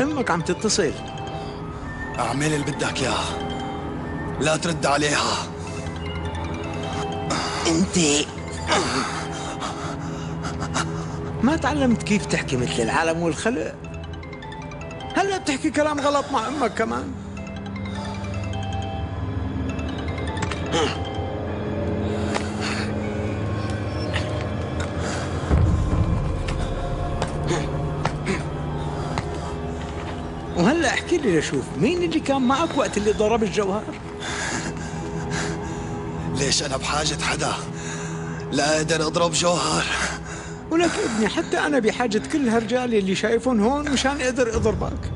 امك عم تتصل. اعمل اللي بدك اياه، لا ترد عليها. انت ما تعلمت كيف تحكي مثل العالم والخلق؟ هلا بتحكي كلام غلط مع امك كمان. وهلا احكي لي لشوف مين اللي كان معك وقت اللي ضرب الجوهر؟ ليش انا بحاجة حدا لا قادر اضرب جوهر؟ ولك ابني حتى انا بحاجة كل هالرجال اللي شايفهم هون مشان اقدر اضربك.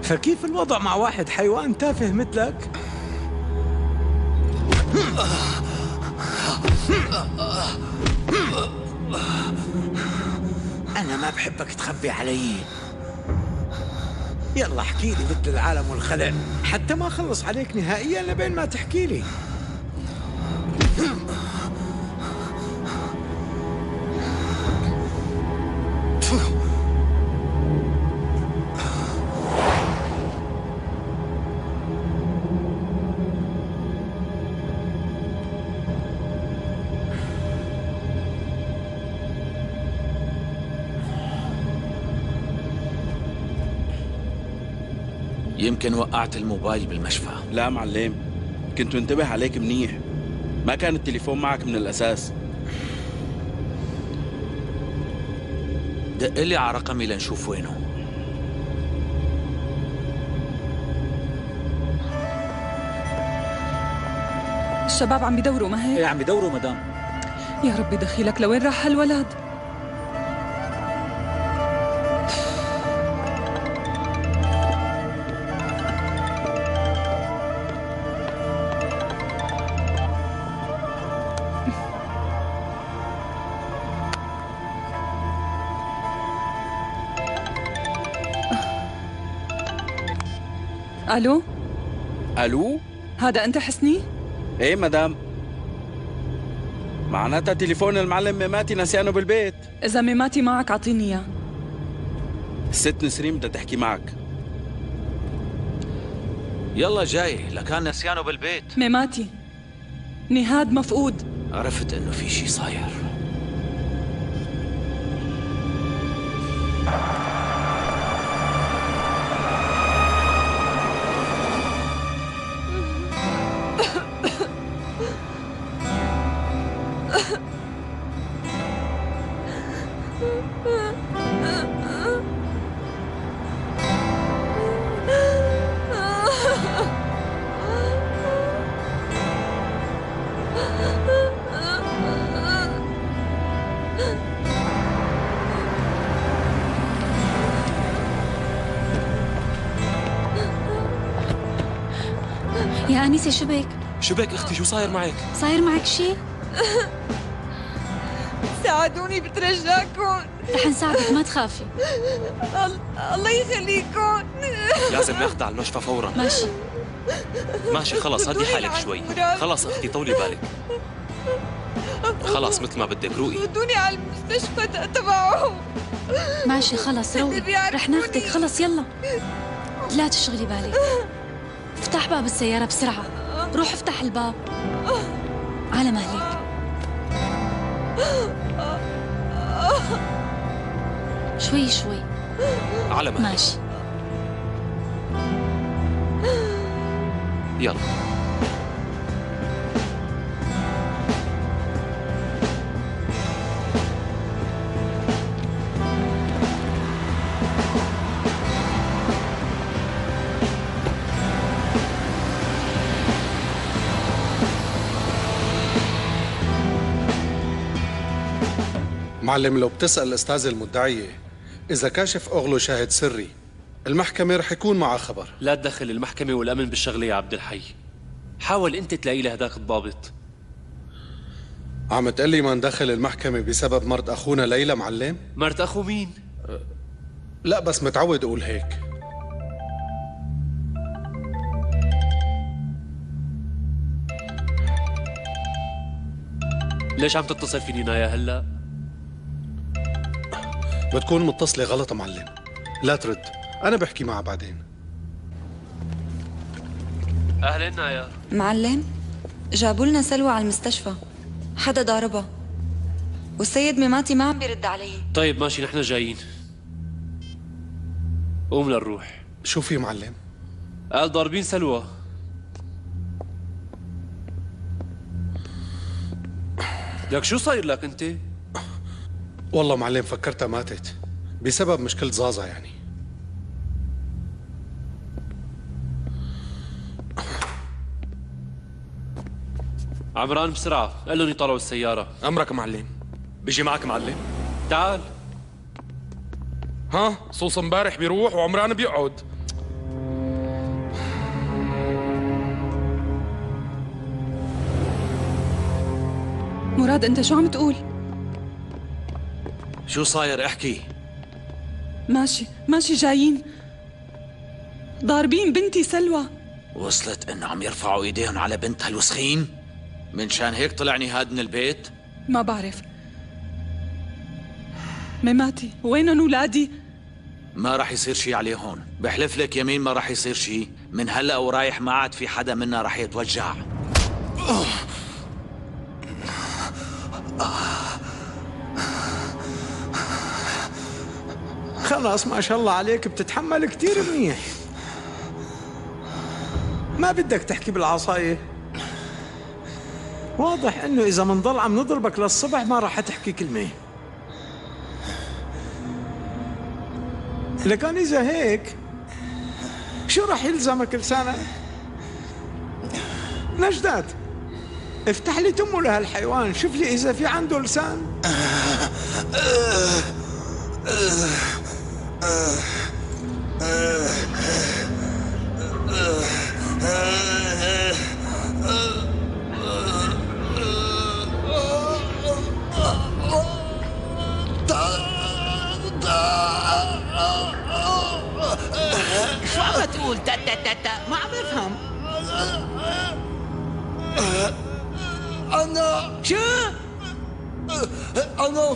فكيف الوضع مع واحد حيوان تافه مثلك؟ أنا ما بحبك تخبي علي. يلا احكي لي مثل العالم والخلق، حتى ما خلص عليك نهائيا لبين ما تحكي لي. يمكن وقعت الموبايل بالمشفى. لا معلم، كنت منتبه عليك منيح، ما كان التليفون معك من الأساس. دق لي على رقمي لنشوف وينه. الشباب عم بيدوروا ما هيك؟ ايه عم بيدوروا مدام. يا ربي دخيلك، لوين راح هالولد؟ الو؟ الو؟ هذا انت حسني؟ ايه مدام، معناتها تليفون المعلم ميماتي نسيانه بالبيت. اذا ميماتي معك اعطيني اياه. الست نسرين بدها تحكي معك. يلا جاي، لكان نسيانه بالبيت. ميماتي، نهاد مفقود. عرفت انه في شي صاير. يا أنيسة شو بك؟ شو بك اختي؟ شو صاير معك؟ صاير معك شيء؟ ساعدوني بترجاكم. رح نساعدك ما تخافي. الله يخليكم. لازم ناخذها على المشفى فورا. ماشي ماشي خلص، هدي حالك شوي. خلص اختي طولي بالك. خلص مثل ما بدك، روقي. ودوني على المستشفى تبعه. ماشي خلص روقي، رح ناخدك خلص يلا. لا تشغلي بالك. افتح باب السيارة بسرعة، روح افتح الباب على مهلك. شوي شوي على مهلك. ماشي يلا. معلم، لو بتسأل الأستاذة المدعية إذا كاشف أغلو شاهد سري، المحكمة رح يكون معها خبر. لا تدخل المحكمة والأمن بالشغلة يا عبد الحي. حاول أنت تلاقي لي هداك الضابط. عم تقلي ما ندخل المحكمة بسبب مرت أخونا ليلى معلم؟ مرت أخو مين؟ لا بس متعود أقول هيك. ليش عم تتصل فيني نايا هلا؟ بتكون متصلة غلط يا معلم. لا ترد، أنا بحكي معها بعدين. اهلين نايا. معلم، جابوا لنا سلوى على المستشفى، حدا ضاربها، والسيد ميماتي ما عم بيرد علي. طيب ماشي، نحن جايين. قوم لنروح. شو في معلم؟ قال ضاربين سلوى. لك شو صاير لك انت؟ والله معلم فكرتها ماتت بسبب مشكلة زازا يعني. عمران بسرعة، قال لهم يطلعوا السيارة. أمرك معلم. بيجي معك معلم؟ تعال. ها صوص امبارح بيروح وعمران بيقعد. مراد انت شو عم تقول؟ شو صاير؟ احكي. ماشي جايين. ضاربين بنتي سلوى. وصلت انه عم يرفعوا ايديهم على بنتها الوسخين؟ من شان هيك طلع نهاد من البيت؟ ما بعرف. ميماتي وينن ولادي؟ ما راح يصير شي عليه هون، بحلف لك يمين ما راح يصير شي. من هلا ورايح ما عاد في حدا منا راح يتوجع. خلاص ما شاء الله عليك بتتحمل كتير منيح. ما بدك تحكي بالعصاية. واضح انه اذا منضل عم نضربك للصبح ما راح تحكي كلمة. لكن اذا هيك شو راح يلزمك لسانك؟ نجدات افتح لي تمه لهالحيوان، شوف لي اذا في عنده لسان. شو عم تقول؟ تا تا تا تا ما عم بفهم. أنا شو؟ أنا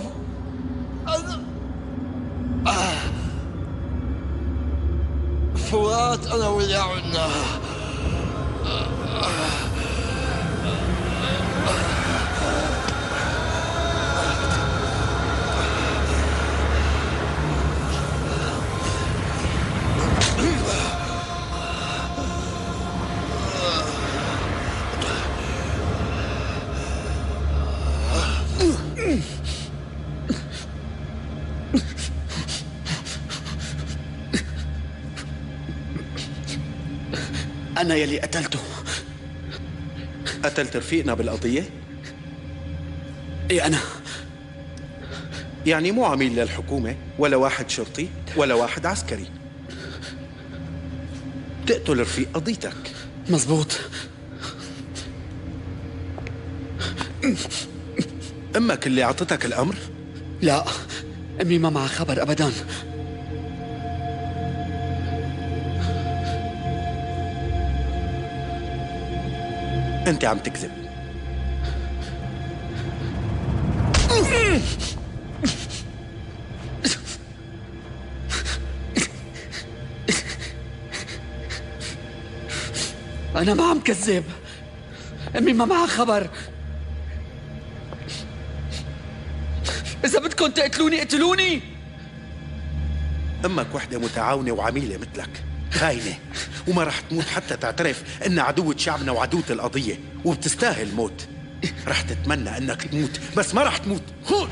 فؤاد، أنا ويا عنا. أنا يلي قتلته. قتلت رفيقنا بالقضية؟ إيه أنا. يعني مو عميل للحكومة ولا واحد شرطي ولا واحد عسكري. تقتل رفيق قضيتك. مزبوط. أمك اللي أعطتك الأمر؟ لا، أمي ما معها خبر أبداً. أنت عم تكذب. أنا ما عم كذب. أمي ما معها خبر. إذا بدكم تقتلوني اقتلوني. أمك وحدة متعاونة وعميلة مثلك، خاينة، وما رح تموت حتى تعترف إن عدوة شعبنا وعدوة القضية، وبتستاهل موت. رح تتمنى إنك تموت بس ما رح تموت. خذ.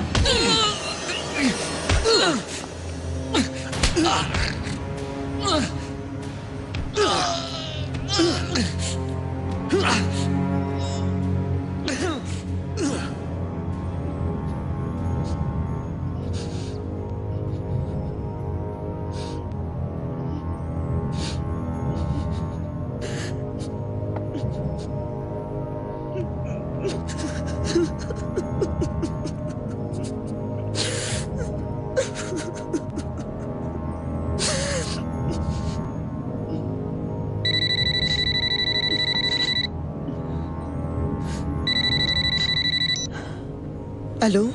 الو،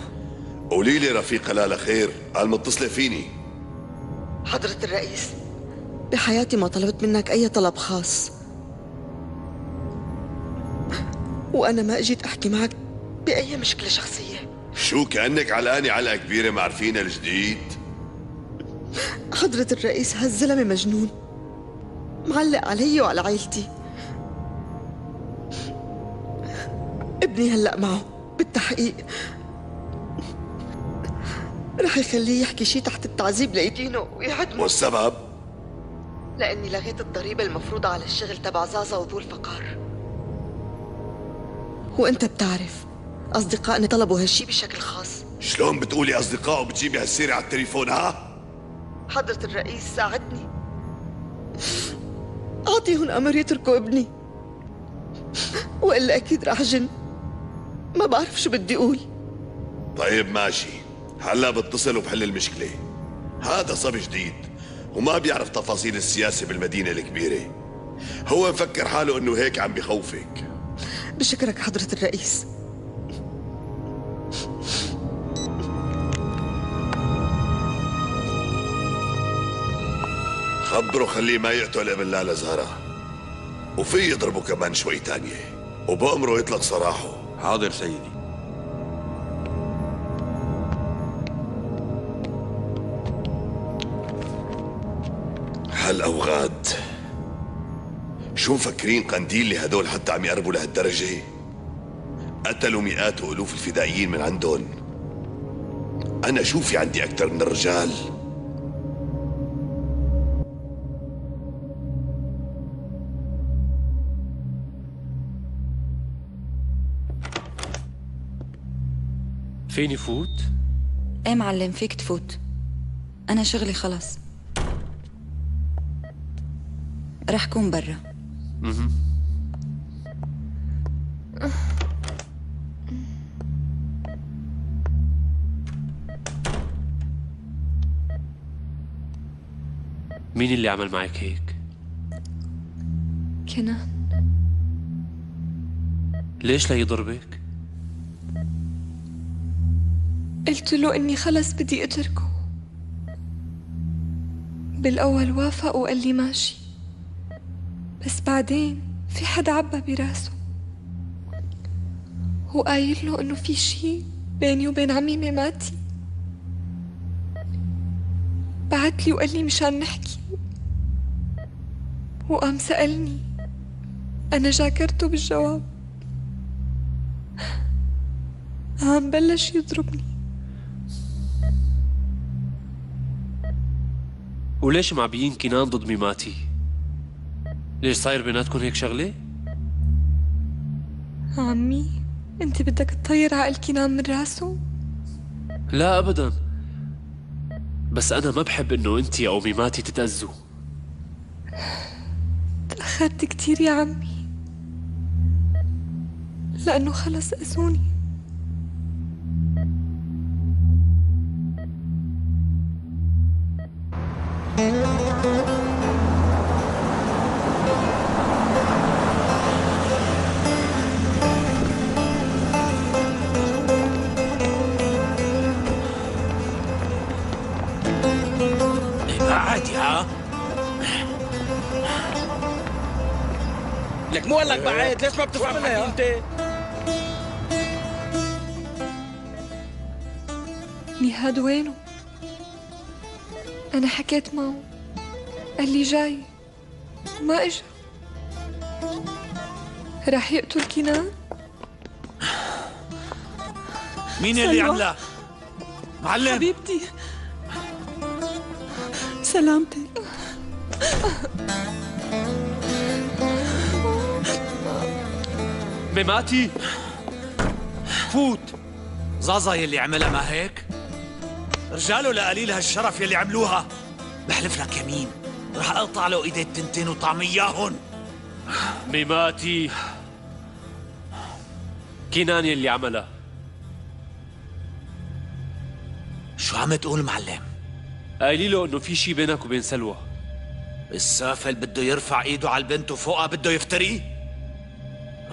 قولي لي رفيقة لالا خير، قال متصلة فيني. حضرة الرئيس، بحياتي ما طلبت منك أي طلب خاص، وأنا ما أجيت أحكي معك بأي مشكلة شخصية. شو كأنك علقانة علقة كبيرة مع رفيقنا الجديد؟ حضرة الرئيس، هالزلمة مجنون، معلق علي وعلى عائلتي. ابني هلأ معه بالتحقيق، رح يخليه يحكي شي تحت التعذيب ليدينه ويعدمه. والسبب؟ لأني لغيت الضريبة المفروضة على الشغل تبع زازا وذو الفقار، وأنت بتعرف أصدقائنا طلبوا هالشي بشكل خاص. شلون بتقولي أصدقاء وبتجيبي هالسيرة على التليفون ها؟ حضرة الرئيس ساعدني، أعطيهم أمر يتركوا ابني، وإلا أكيد رح جن. ما بعرف شو بدي أقول. طيب ماشي، هلا بتصل وبحل المشكلة. هذا صبي جديد وما بيعرف تفاصيل السياسة بالمدينة الكبيرة، هو مفكر حاله إنه هيك عم بخوفك. بشكرك حضرة الرئيس. خبره خليه ما يقتل ابن لالا زهرة، وفي يضربه كمان شوي تانية، وبأمره يطلق سراحه. حاضر سيدي. هالأوغاد شو مفكرين قنديل هدول حتى عم يقربوا لهالدرجة؟ قتلوا مئات وألوف الفدائيين من عندهم. أنا شو في عندي أكثر من الرجال؟ فيني فوت؟ ايه معلم، فيك تفوت، أنا شغلي خلص، رح كون برا. مين اللي عمل معك هيك؟ كنان. ليش لا يضربك؟ قلت له إني خلص بدي أتركه، بالأول وافق وقال لي ماشي، بس بعدين في حدا عبى براسه وقايل له إنه في شي بيني وبين عمي ميماتي. بعت لي وقال لي مشان نحكي، وقام سألني، أنا جاكرته بالجواب، قام بلش يضربني. وليش معبيين كنان ضد ميماتي؟ ليش صاير بيناتكم هيك شغلة؟ عمي، انت بدك تطير عقل كنان من راسه؟ لا أبدا، بس أنا ما بحب إنه أنت أو ميماتي تتأذوا. تأخرت كتير يا عمي، لأنه خلص أذوني. عادي ها؟ لك مو قال لك بعد، ليش ما بتفهم منها انت؟ نهاد وينه؟ أنا حكيت معه، قال لي جاي وما إجا. راح يقتل كنان؟ مين اللي عمله؟ معلم حبيبتي، سلامتك. ميماتي فوت. زازا يلي عملها ما هيك؟ رجاله لقليل هالشرف يلي عملوها. بحلف لك يمين رح اقطع له ايدي التنتين وطعم اياهم. ميماتي، كنان يلي عملها. شو عم تقول معلم؟ قايلي له انه في شي بينك وبين سلوى. السافل بده يرفع ايده على البنت وفوقها بده يفتري؟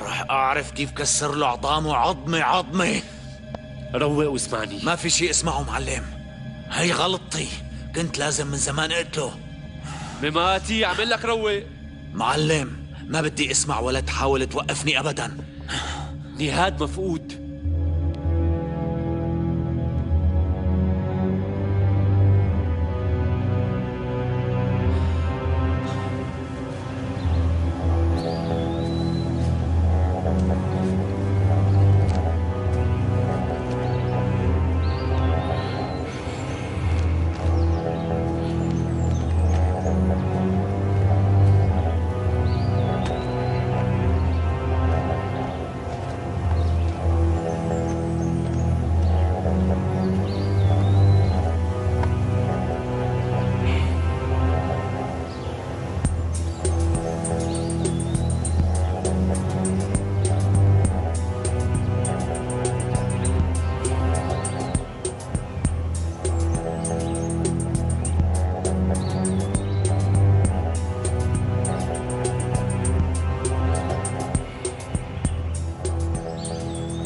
رح اعرف كيف كسر له عظامه عظمه عظمه. روق واسمعني. ما في شيء اسمعه معلم، هي غلطتي، كنت لازم من زمان اقتله. مماتي عمل لك روق. معلم ما بدي اسمع ولا تحاول توقفني ابدا. نهاد مفقود.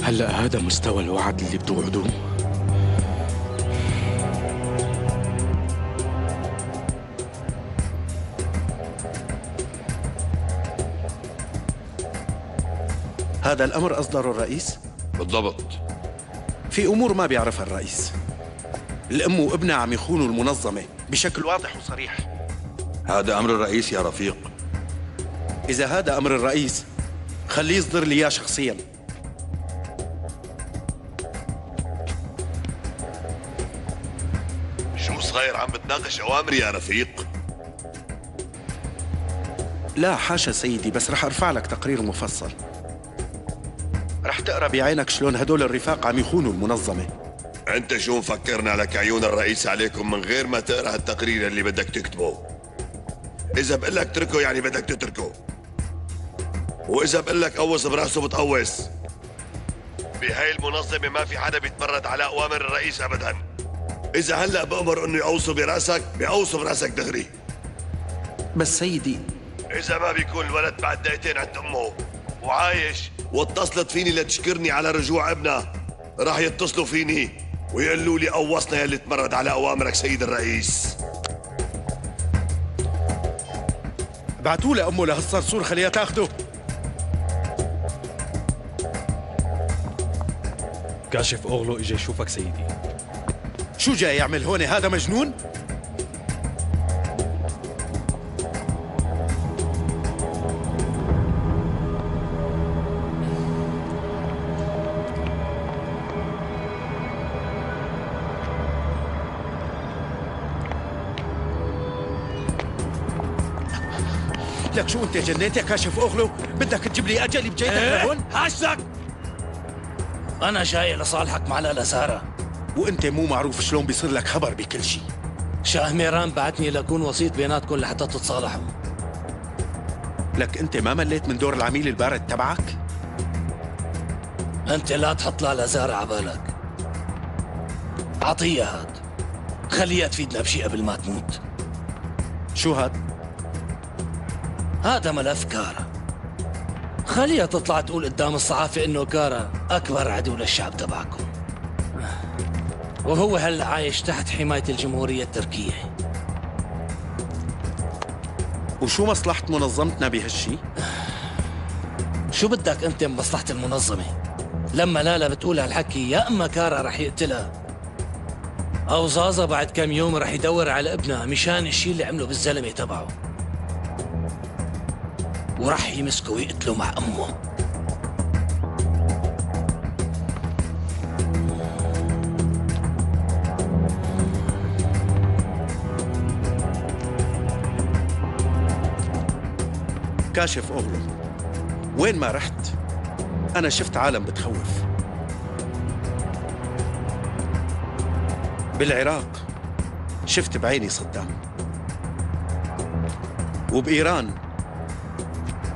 هلأ هذا مستوى الوعد اللي بتوعدوه؟ هذا الأمر أصدره الرئيس؟ بالضبط. في أمور ما بيعرفها الرئيس. الأم وابنها عم يخونوا المنظمة بشكل واضح وصريح. هذا أمر الرئيس يا رفيق. إذا هذا أمر الرئيس خليه يصدر لي إياه شخصياً. شو صاير عم بتناقش أوامري يا رفيق؟ لا حاشا سيدي، بس رح أرفع لك تقرير مفصل. رح تقرأ بعينك شلون هدول الرفاق عم يخونوا المنظمة. أنت شو مفكرنا لك عيون الرئيس عليكم من غير ما تقرأ التقرير اللي بدك تكتبه؟ إذا بقول لك تركه يعني بدك تتركه، وإذا بقول لك قوص براسه بتقوص. بهاي المنظمة ما في حدا بيتمرد على أوامر الرئيس أبداً. إذا هلأ بأمر إنه يقوصوا براسك بيقوصوا براسك دغري. بس سيدي إذا ما بيكون الولد بعد دقيقتين عند أمه وعايش واتصلت فيني لتشكرني على رجوع ابنها، راح يتصلوا فيني ويقولوا لي قوصنا يلي تمرد على أوامرك سيد الرئيس. ابعتوا له أمه لهالصرصور خليها تاخده. كاشف أغلو إجا يشوفك سيدي. شو جاي يعمل هون؟ هذا مجنون؟ لك شو انت جنيت يا كاشف أغلو؟ بدك تجيب لي أجلي بجيتك لهون؟ حاجتك أنا جاي لصالحك مع لالا سارة. وانت مو معروف شلون بيصير لك خبر بكل شيء. شاه ميران بعتني لأكون وسيط بيناتكم لحتى تتصالحوا. لك انت ما مليت من دور العميل البارد تبعك؟ أنت لا تحط لالا سارة عبالك. عطية هاد، خليها تفيدنا بشيء قبل ما تموت. شو هاد؟ هذا ملف كارا، خليها تطلع تقول قدام الصحافة إنه كارا أكبر عدو للشعب تبعكم، وهو هلا عايش تحت حماية الجمهورية التركية. وشو مصلحة منظمتنا بهالشي؟ شو بدك أنت من مصلحة المنظمة؟ لما لالا بتقول هالحكي يا أما كارا رح يقتلها أو زازا بعد كم يوم رح يدور على ابنها مشان الشي اللي عمله بالزلمة تبعه، ورح يمسكه ويقتله مع أمه. كاشف أغلو، وين ما رحت أنا شفت عالم بتخوف. بالعراق شفت بعيني صدام، وبإيران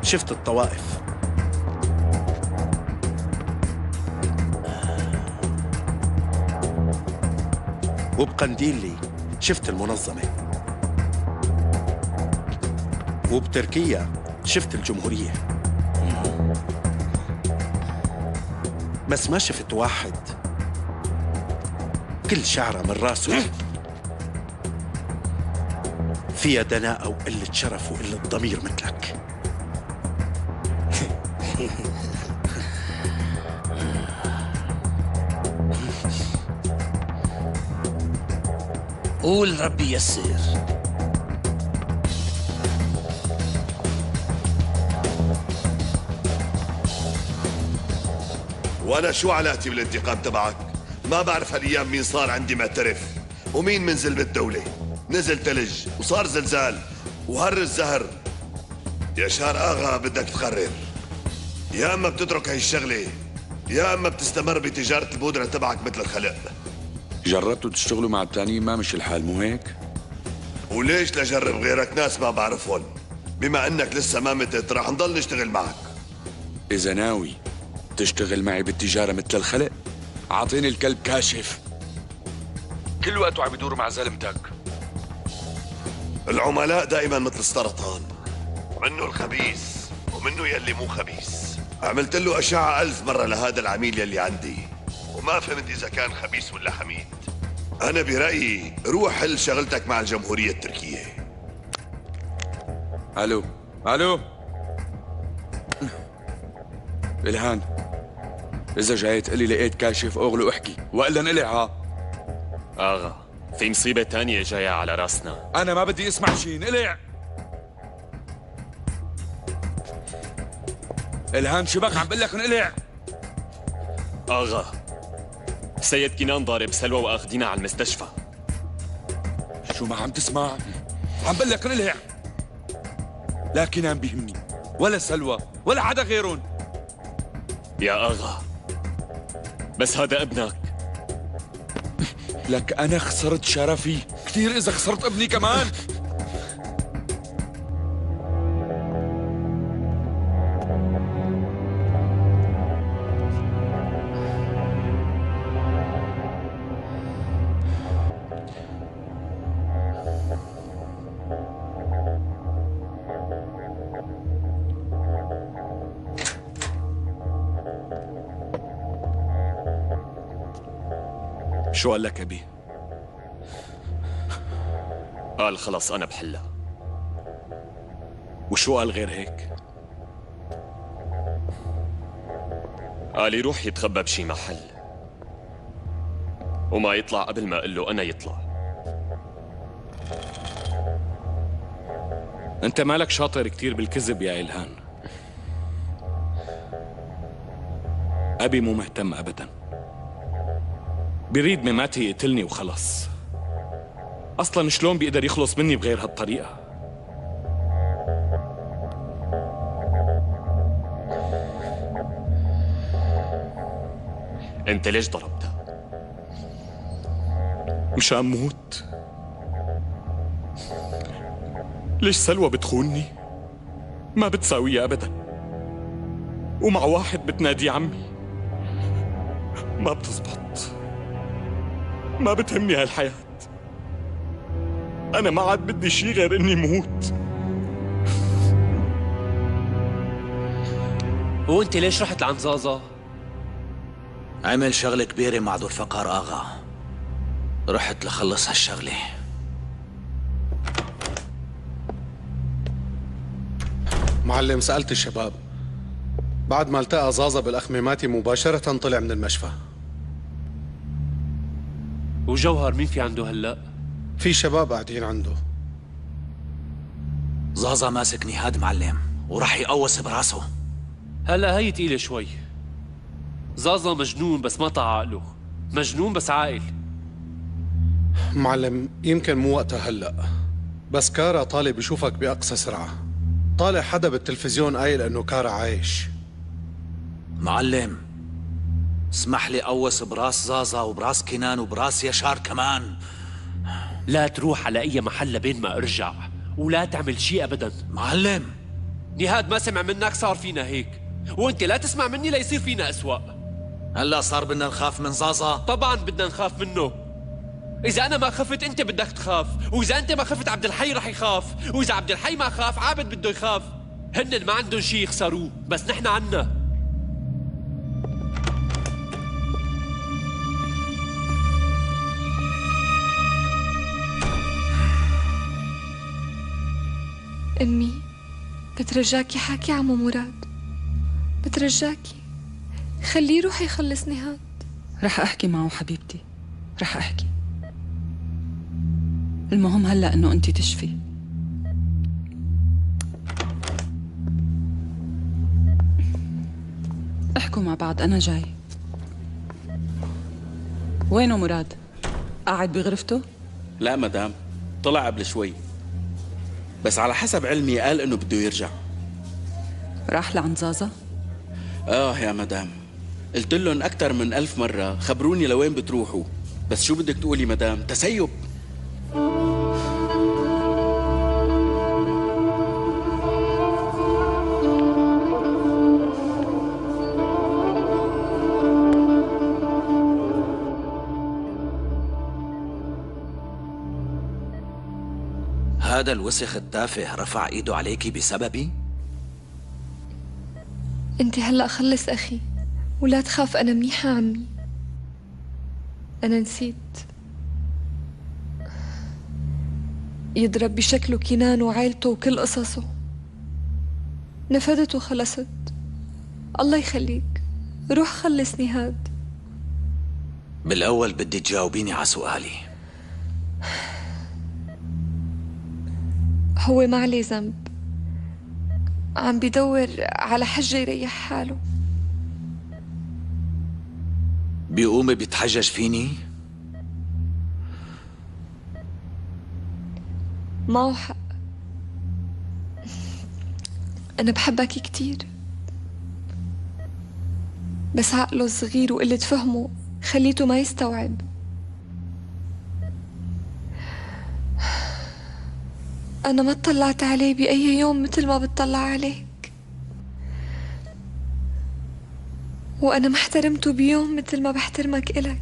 شفت الطوائف، وبقنديلي شفت المنظمة، وبتركيا شفت الجمهورية. بس ما شفت واحد كل شعرة من راسه فيها دناءة وقلة شرف وقلة ضمير مثلك. قول ربي يسر. وانا شو علاقتي بالانتقام تبعك؟ ما بعرف هالايام مين صار عندي معترف ومين منزل بالدولة. نزل تلج وصار زلزال وهر الزهر. يا شار اغا بدك تقرر، يا اما بتترك هاي الشغلة يا اما بتستمر بتجارة البودرة تبعك مثل الخلق. جربتوا تشتغلوا مع التانيين ما مشي الحال مو هيك؟ وليش لجرب غيرك ناس ما بعرفهم؟ بما انك لسه ما متت رح نضل نشتغل معك. إذا ناوي تشتغل معي بالتجارة مثل الخلق أعطيني الكلب كاشف، كل وقته عم يدور مع زلمتك. العملاء دائما مثل السرطان، منه الخبيث ومنه يلي مو خبيث. عملت له أشعة 1000 مرة لهذا العميل يلي عندي وما فهمت إذا كان خبيث ولا حميد. أنا برأيي روح حل شغلتك مع الجمهورية التركية. ألو ألو إلهان، إذا جاي تقلي لقيت كاشف أغلو احكي وإلا انقلع. آغا في مصيبة تانية جاية على راسنا. أنا ما بدي أسمع شي، انقلع. إلهام شبك عم بقول لك انقلع. آغا سيد كنان ضارب سلوى واخدينها على المستشفى. شو ما عم تسمع؟ عم بقول لك انقلع. لا كنان بيهمني ولا سلوى ولا حدا غيرهم. يا آغا بس هذا ابنك. لك أنا خسرت شرفي كثير إذا خسرت ابني كمان. شو قال لك أبي؟ قال خلص أنا بحلها. وشو قال غير هيك؟ قال يروح يتخبى بشي محل وما يطلع قبل ما أقول له أنا يطلع. أنت مالك شاطر كتير بالكذب يا إلهان. أبي مو مهتم أبداً، بيريد مماتي يقتلني وخلص. أصلاً شلون بيقدر يخلص مني بغير هالطريقة؟ أنت ليش ضربتها؟ مشان موت. ليش سلوى بتخونني؟ ما بتساويها أبداً، ومع واحد بتنادي عمي ما بتزبط. ما بتهمني هالحياة. أنا ما عاد بدي شي غير إني موت. وأنت ليش رحت لعند زازا؟ عمل شغلة كبيرة مع ذو الفقار آغا، رحت لخلص هالشغلة. معلم سألت الشباب، بعد ما التقى زازا بالأخ ميماتي مباشرة طلع من المشفى. وجوهر مين في عنده هلأ؟ في شباب قاعدين عنده. زازا ماسك نهاد معلم وراح يقوص براسه. هلأ هي تقيلة شوي. زازا مجنون بس ما طاع عقله، مجنون بس عاقل. معلم يمكن مو وقتها هلأ، بس كارا طالب يشوفك بأقصى سرعة. طالع حدا بالتلفزيون قايل انه كارا عايش. معلم اسمح لي قوص براس زازا وبراس كنان وبراس يشار كمان. لا تروح على أي محل لبين ما أرجع، ولا تعمل شيء أبداً. معلم نهاد ما سمع منك صار فينا هيك، وأنت لا تسمع مني ليصير فينا أسوأ. هلا صار بدنا نخاف من زازا؟ طبعاً بدنا نخاف منه. إذا أنا ما خفت أنت بدك تخاف، وإذا أنت ما خفت عبد الحي رح يخاف، وإذا عبد الحي ما خاف عابد بده يخاف. هن ما عندهم شيء يخسروه، بس نحن عنا. أمي بترجاكي حاكي عمو مراد، بترجاكي خليه يروح يخلص نهاد. رح أحكي معه حبيبتي، رح أحكي. المهم هلأ إنه أنت تشفي. احكوا مع بعض، أنا جاي. وينه مراد؟ قاعد بغرفته؟ لا مدام، طلع قبل شوي، بس على حسب علمي قال انه بده يرجع. راح لعند زازا؟ يا مدام، قلت لهم اكثر من 1000 مرة خبروني لوين بتروحوا، بس شو بدك تقولي مدام؟ تسيب. هذا الوسخ التافه رفع ايده عليكي بسببي؟ انت هلأ خلص أخي، ولا تخاف، أنا منيحة عمي. أنا نسيت. يضرب بشكله كنان وعائلته وكل قصصه. نفدت وخلصت. الله يخليك، روح خلص نهاد. بالأول بدي تجاوبيني على سؤالي. هو ما عليه ذنب، عم بدور على حجة يريح حاله. بيقوم بيتحجج فيني؟ معه حق، أنا بحبك كتير، بس عقله الصغير وقلة فهمه خليته ما يستوعب. أنا ما اطلعت عليه بأي يوم مثل ما بتطلع عليك، وأنا ما احترمته بيوم مثل ما بحترمك إلك.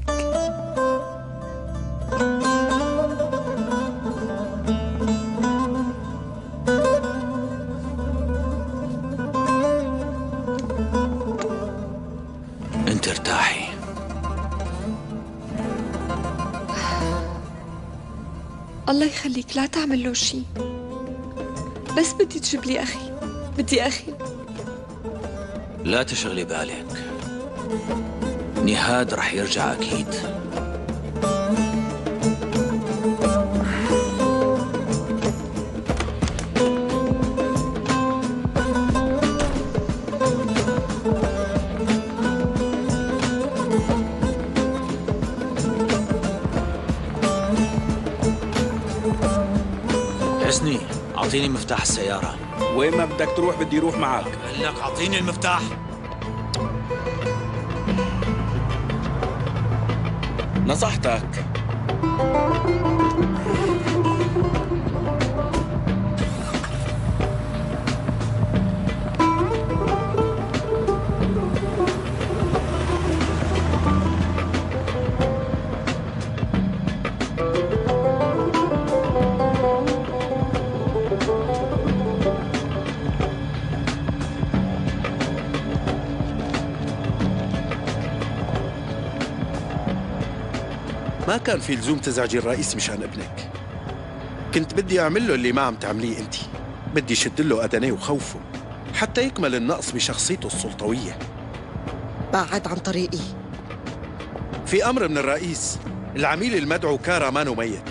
انت ارتاحي. الله يخليك، لا تعمل له شي، بس بدي تجيب لي أخي، بدي أخي. لا تشغلي بالك، نهاد رح يرجع أكيد. حسني، أعطيني مفتاح السيارة. وين ما بدك تروح بدي روح معك. قال لك أعطيني المفتاح. نصحتك. ما كان في لزوم تزعجي الرئيس مشان ابنك. كنت بدي أعمل له اللي ما عم تعمليه أنت. بدي شد له أدنيه وخوفه حتى يكمل النقص بشخصيته السلطوية. بعد عن طريقي. في أمر من الرئيس، العميل المدعو كارا مانو ميت،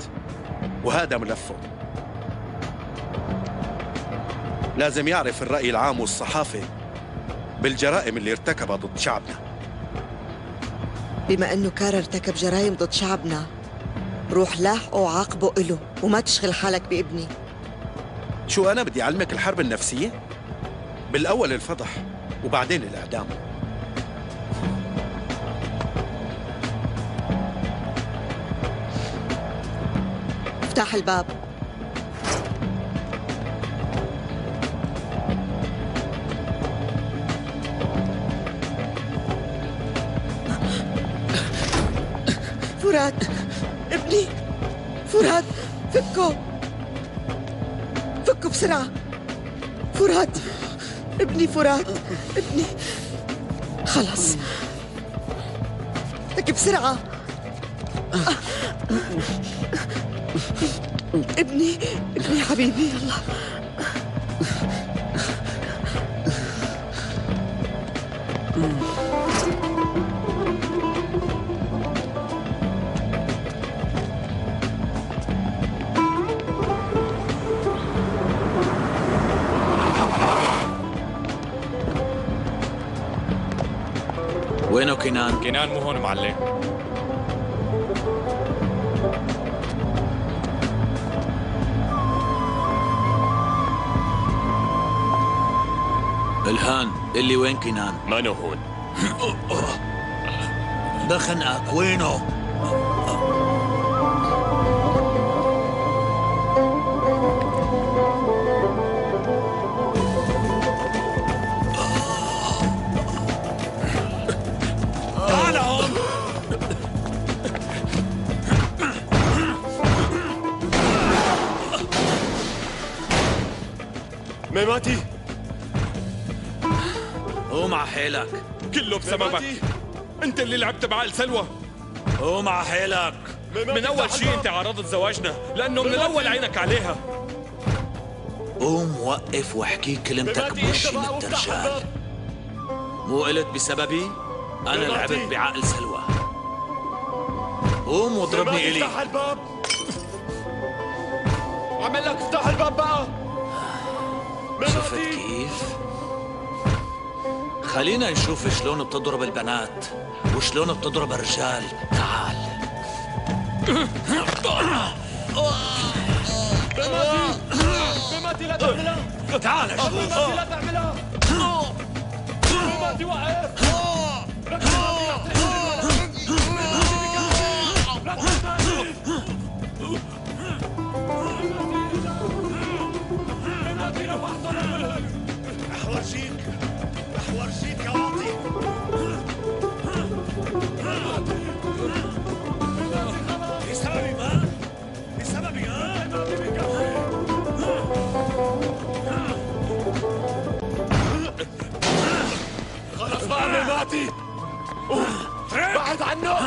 وهذا ملفه. لازم يعرف الرأي العام والصحافة بالجرائم اللي ارتكبها ضد شعبنا. بما انه كارا ارتكب جرائم ضد شعبنا، روح لاحقه وعاقبه إله، وما تشغل حالك بابني. شو أنا بدي أعلمك الحرب النفسية؟ بالأول الفضح وبعدين الإعدام. افتح الباب. فرات ابني، فرات فكه، فكه بسرعة. فرات ابني، فرات ابني، خلص لك بسرعة. ابني، ابني حبيبي، يلا وينه كنان؟ كنان مو هون معلم. الهان اللي وين كنان؟ مانو هون. بخنقك وينه؟ تعال هون. ميماتي قوم على حيلك. كله بسببك. انت اللي لعبت بعقل سلوى. قوم على حيلك. من اول شيء انت عرضت زواجنا لانه من الاول عينك عليها. قوم وقف واحكي كلمتك بوشي مثل الرجال. مو قلت بسببي؟ انا لعبت بعقل سلوى. قوم واضربني الي. افتح الباب. عمل لك افتح الباب بقى. شفت كيف؟ خلينا نشوف شلون بتضرب البنات وشلون بتضرب الرجال. تعال. ميماتي لا تعملها. تعال شوف. ميماتي لا تعملها. ميماتي وقف. رح ورجيك يا واطي. بسببي ها؟ بسببي ها؟ خلص بقى ميماتي. بعد عنه.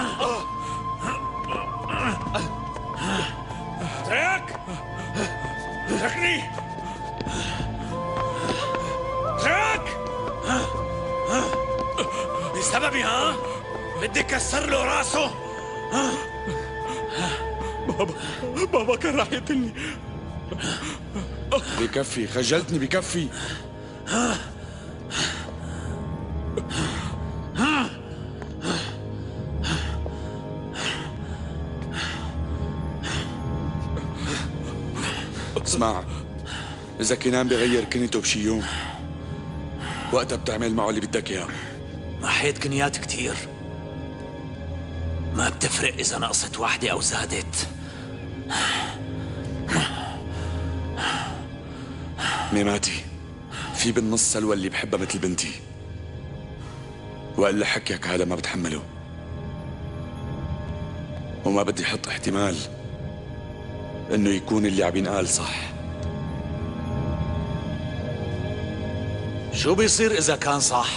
تريك تركني. تريك بسببي ها؟ بدي كسر له راسه. بابا كان راح يقتلني. بكفي، خجلتني بكفي. اسمع، إذا كنان بغير كنيته بشي يوم وقتها بتعمل معه اللي بدك إياه. محيت كنيات كتير، ما بتفرق إذا نقصت واحدة أو زادت. ميماتي، في بالنص سلوى اللي بحبها مثل بنتي، وإلا حكيك هذا ما بتحمله، وما بدي حط احتمال إنه يكون اللي عم ينقال صح. شو بيصير إذا كان صح؟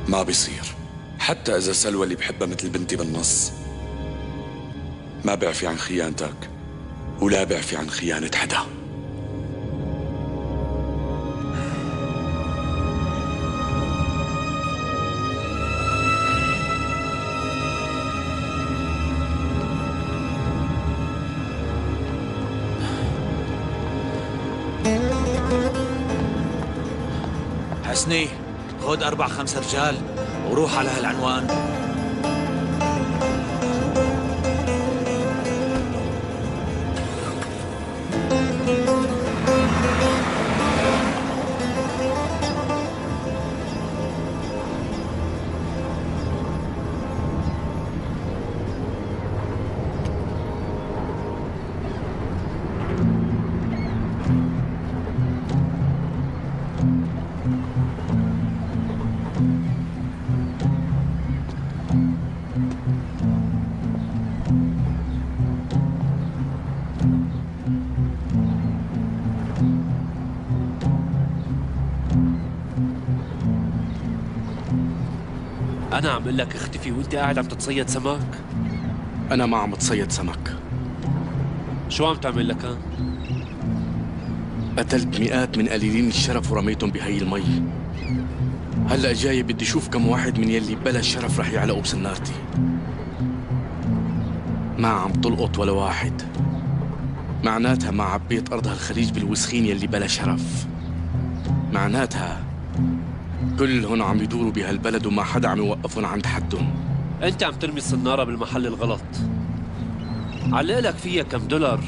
ما بيصير، حتى إذا سلوى اللي بحبها مثل بنتي بالنص. ما بعفي عن خيانتك ولا بعفي عن خيانة حدا. حسني، خذ 4-5 رجال وروح على هالعنوان. أنا عم أقول لك اختفي وأنت قاعد عم تتصيد سمك؟ أنا ما عم تصيد سمك. شو عم تعمل لك ها؟ قتلت مئات من قليلين الشرف ورميتهم بهي المي. هلأ جاي بدي شوف كم واحد من يلي بلا شرف رح يعلقوا بسنارتي. ما عم تلقط ولا واحد، معناتها ما عبيت أرض هالخليج بالوسخين يلي بلا شرف. معناتها كلهم عم يدوروا بهالبلد وما حدا عم يوقفهم عند حدهم. انت عم ترمي الصنارة بالمحل الغلط. علق لك فيها كم دولار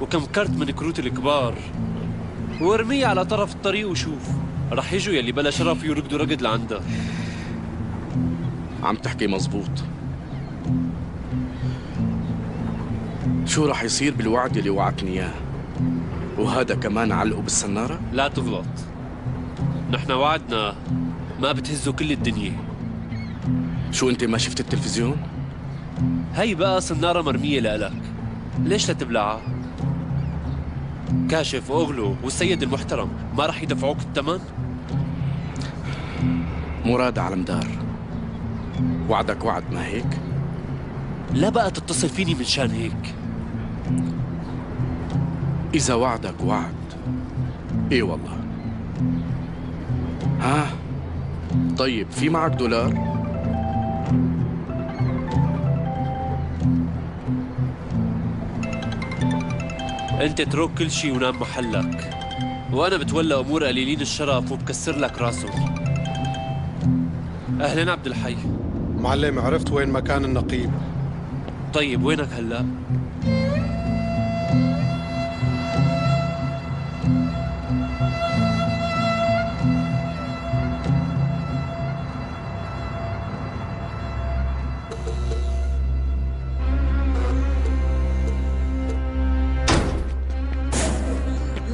وكم كرت من كروت الكبار وارميها على طرف الطريق وشوف رح يجوا يلي بلا شرف يركضوا ركض لعندها. عم تحكي مزبوط. شو رح يصير بالوعد يلي وعدتني اياه؟ وهذا كمان علقه بالسنارة؟ لا تغلط، نحن وعدنا ما بتهزوا كل الدنيا. شو انت ما شفت التلفزيون؟ هي بقى صنارة مرمية لإلك، ليش لا تبلعها؟ كاشف واغلو والسيد المحترم ما رح يدفعوك الثمن؟ مراد على مدار، وعدك وعد ما هيك؟ لا بقى تتصل فيني من شان هيك. إذا وعدك وعد، إيه والله. ها؟ طيب في معك دولار؟ انت اترك كل شي ونام محلك، وانا بتولى امور قليلين الشرف وبكسر لك راسهم. اهلا عبد الحي. معلم عرفت وين مكان النقيب. طيب وينك هلا؟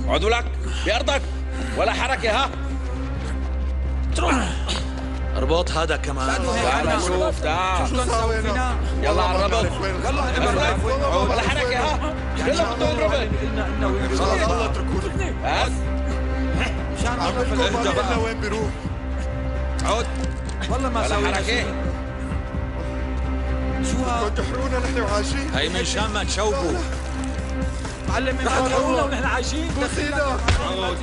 عدوا لك بأرضك ولا حركة. ها تروح اربط هذا كمان. تعال شوف تعال يلا على الربط ولا حركة. ها يلا بدهم ربط. خلاص الله اتركوني بس مشان اهدى بقى. وين بيروح؟ عود والله ما ولا حركة. شو هاد؟ تحرونا نحن وعايشين. هي من شان ما تشوفوا. معلم رح تحرونا ونحن عايشين. دخيلة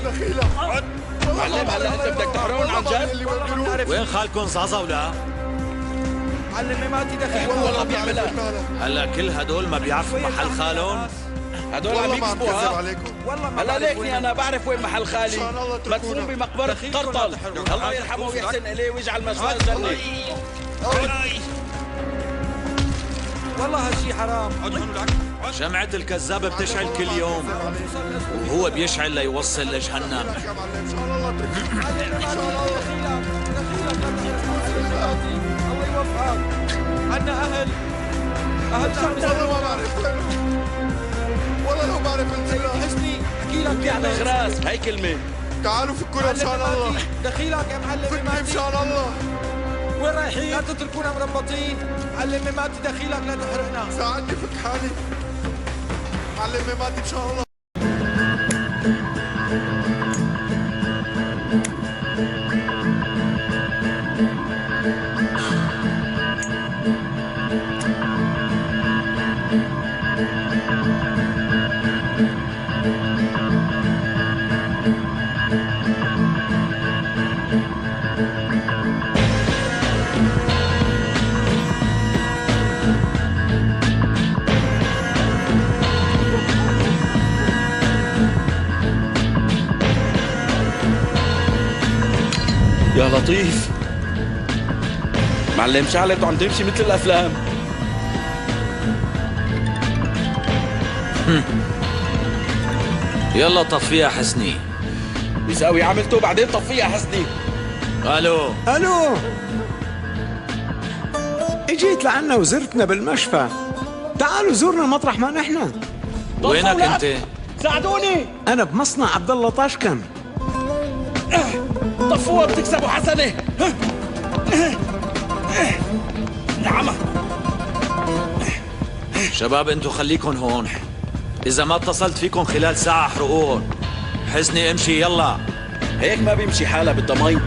دخيلة. معلم هلا انت بدك تحرون عن جد؟ وين خالكم زازا ولا؟ معلم ما تدخل والله بيعملها. هلا كل هدول ما بيعرفوا محل خالهم؟ هدول عم يكذبوا. هلا ليكني انا بعرف وين محل خالي، مدفون بمقبرة قرطل. الله يرحمه ويحسن اليه ويجعل مسواه الجنة. والله هالشي حرام. شمعة الكذاب بتشعل كل يوم وهو بيشعل ليوصل لجهنم. الله يوفقك. عنا أهل والله ما بعرف والله لو بعرف انت حسني احكي لك يعني خراس هي كلمة. تعالوا فكونا مشان الله. دخيلك يا معلم فكني مشان الله. وين رايحين؟ لا تتركونا مربطين. معلم ماتي دخيلك لا تحرقنا. ساعدني فك حالي. معلم ماتي مشان الله. يا لطيف معلم شعلته عم تمشي مثل الافلام. يلا طفيها حسني. يساوي عملته بعدين طفيها حسني. الو الو، اجيت لعنا وزرتنا بالمشفى. تعالوا زورنا مطرح ما نحن. وينك انت؟ ساعدوني. انا بمصنع عبد الله طاشكن. طفوها بتكسبوا حسنة. نعم شباب انتو خليكن هون، اذا ما اتصلت فيكم خلال ساعة احرقوهم. حسني امشي يلا. هيك ما بيمشي حالها بدها مي.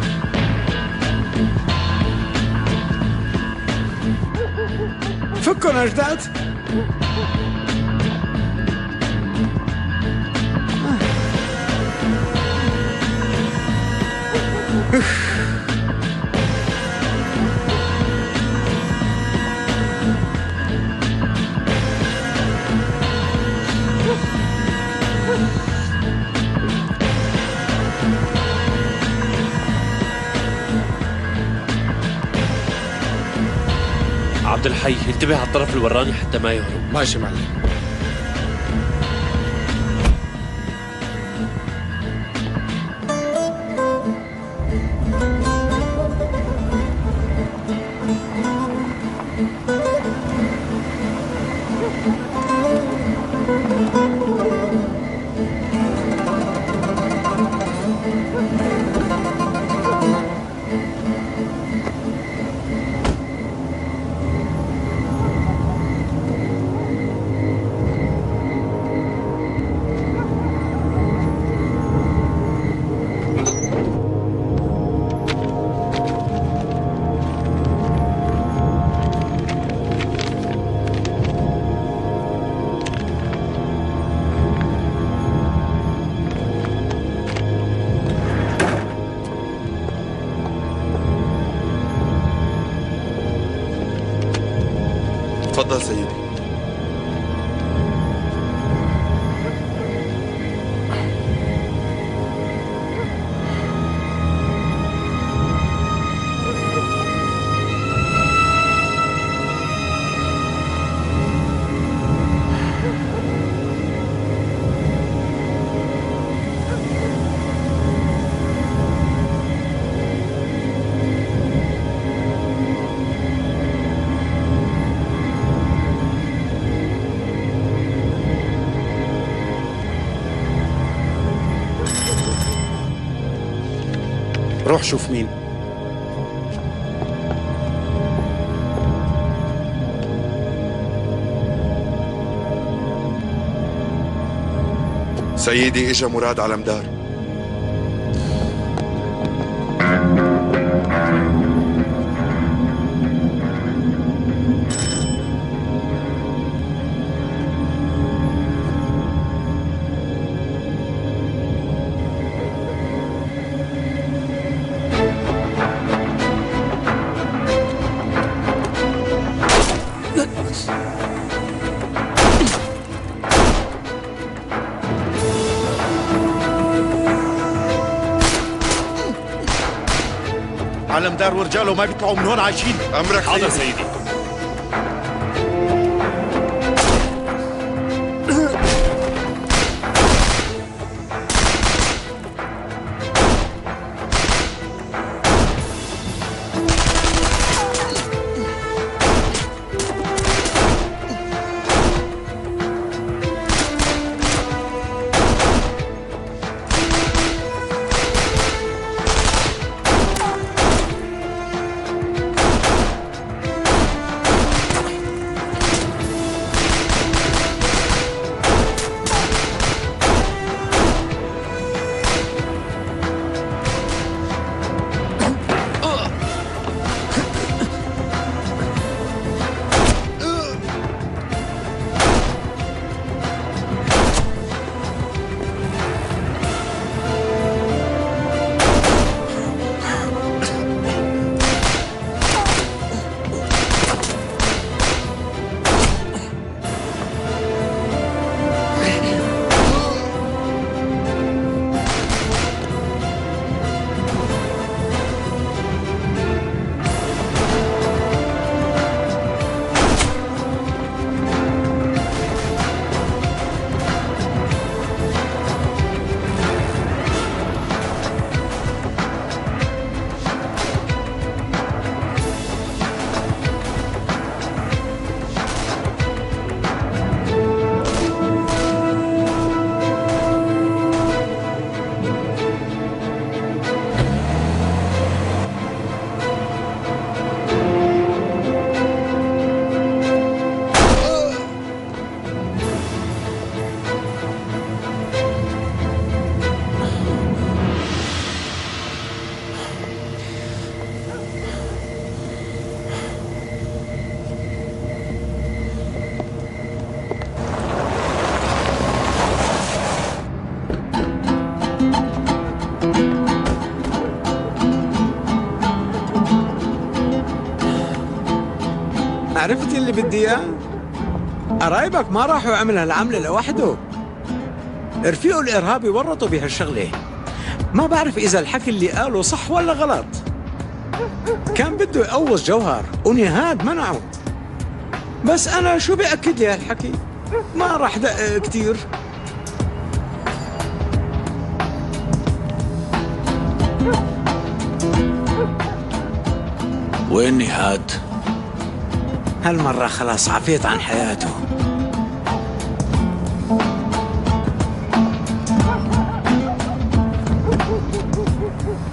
فكوا نجدات. عبد الحي انتبه على الطرف الوراني حتى ما يهرب. ماشي معلم. تفضل سيدي. روح شوف مين. سيدي اجا مراد على مدار. على مدار ورجاله ما بيطلعوا من هون عايشين. امرك حاضر سيدي. عرفت اللي بدي اياه؟ قرايبك ما راحوا عمل هالعملة لوحده. رفيقه الإرهابي ورطوا بهالشغلة. ما بعرف إذا الحكي اللي قاله صح ولا غلط. كان بده يقوص جوهر ونهاد منعه. بس أنا شو بأكد لي هالحكي؟ ما راح دقق كتير. وين نهاد؟ هالمرة خلاص عفيت عن حياته.